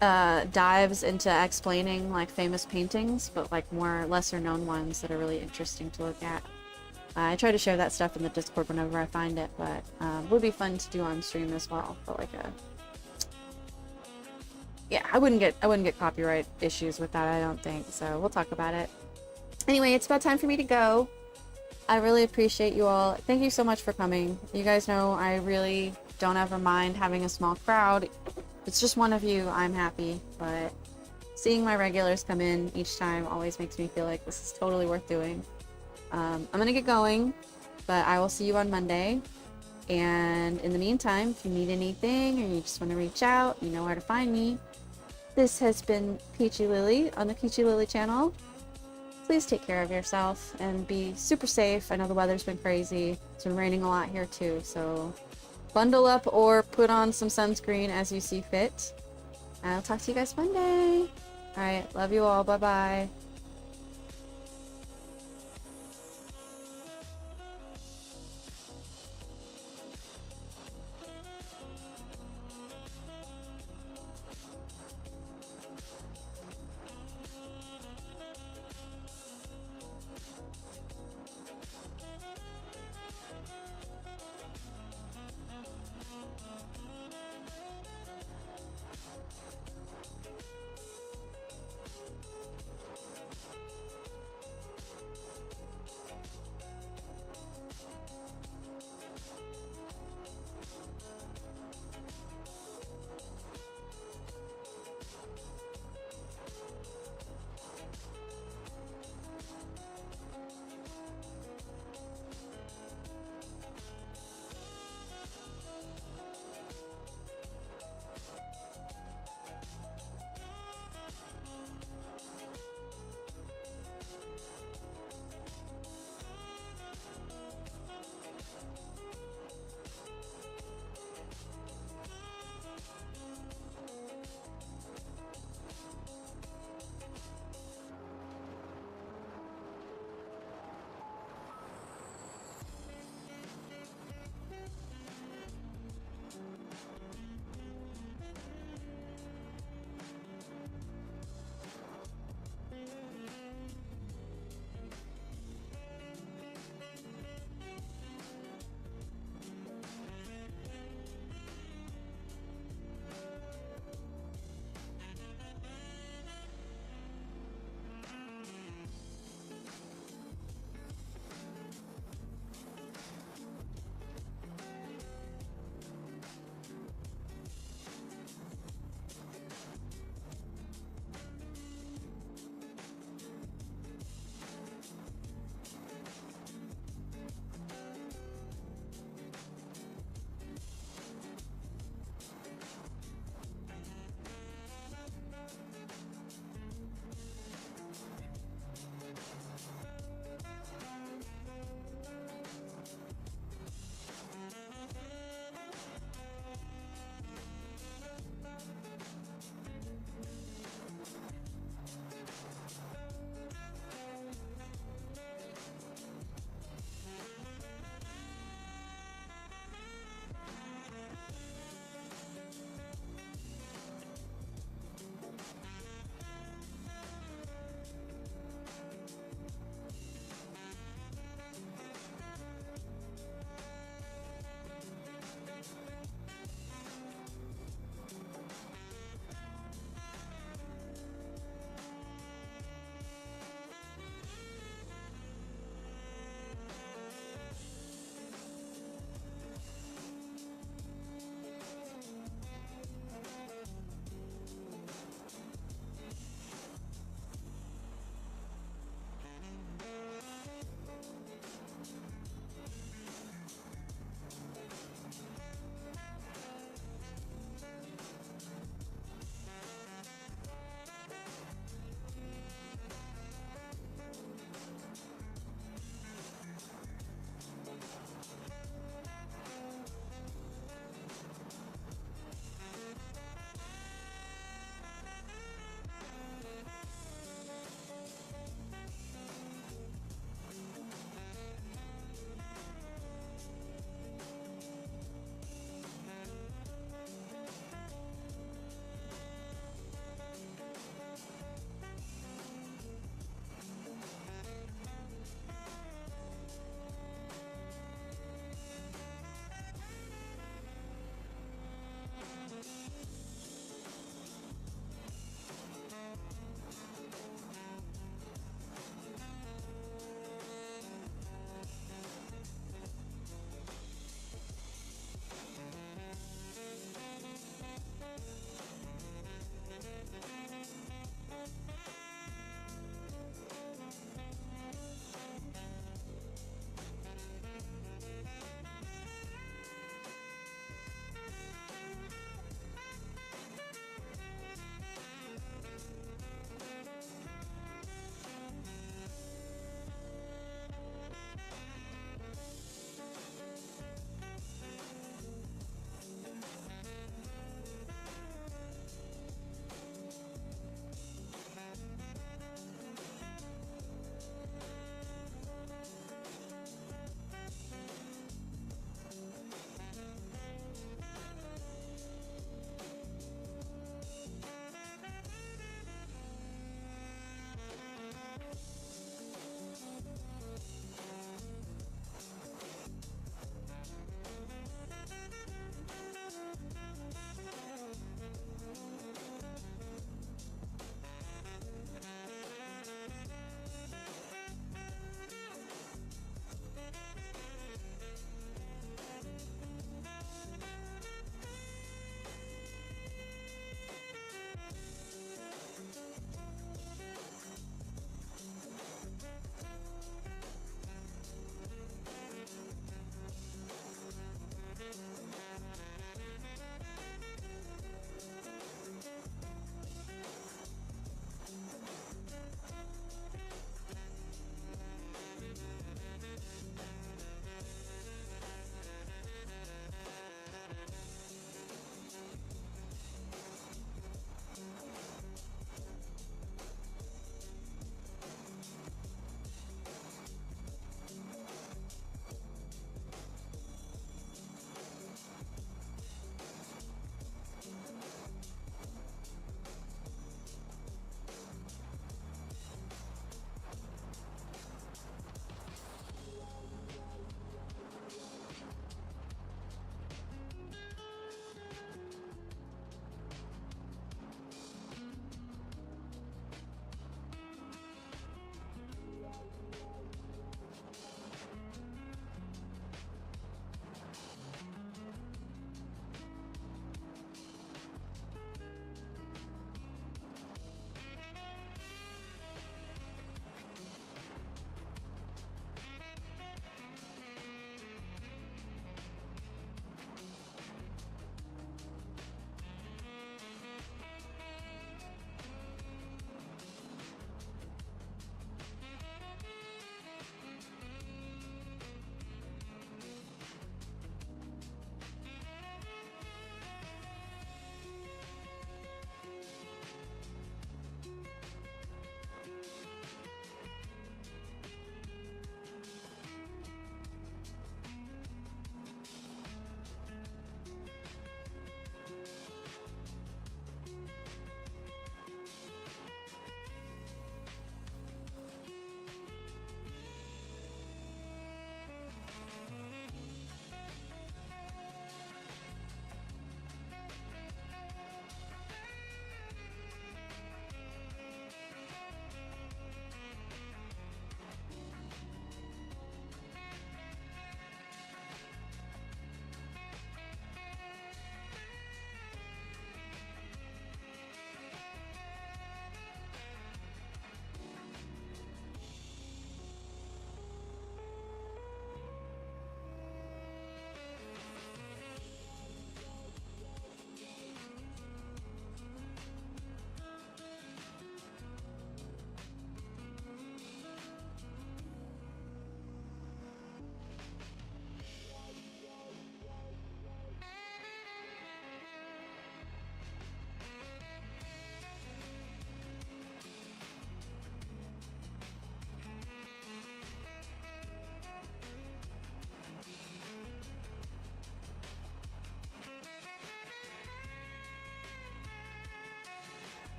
dives into explaining like famous paintings, but like more lesser known ones that are really interesting to look at. I try to share that stuff in the Discord whenever I find it, but it would be fun to do on stream as well. But like yeah, I wouldn't get copyright issues with that, I don't think. So we'll talk about it. Anyway, it's about time for me to go. I really appreciate you all. Thank you so much for coming. You guys know I really don't ever mind having a small crowd. If it's just one of you, I'm happy, but seeing my regulars come in each time always makes me feel like this is totally worth doing. I'm gonna get going, but I will see you on Monday. And in the meantime, if you need anything or you just want to reach out, you know where to find me. This has been Peachy Lily on the Peachy Lily channel. Please take care of yourself and be super safe. I know the weather's been crazy. It's been raining a lot here too, so bundle up or put on some sunscreen as you see fit. I'll talk to you guys Monday. Alright, love you all. Bye-bye.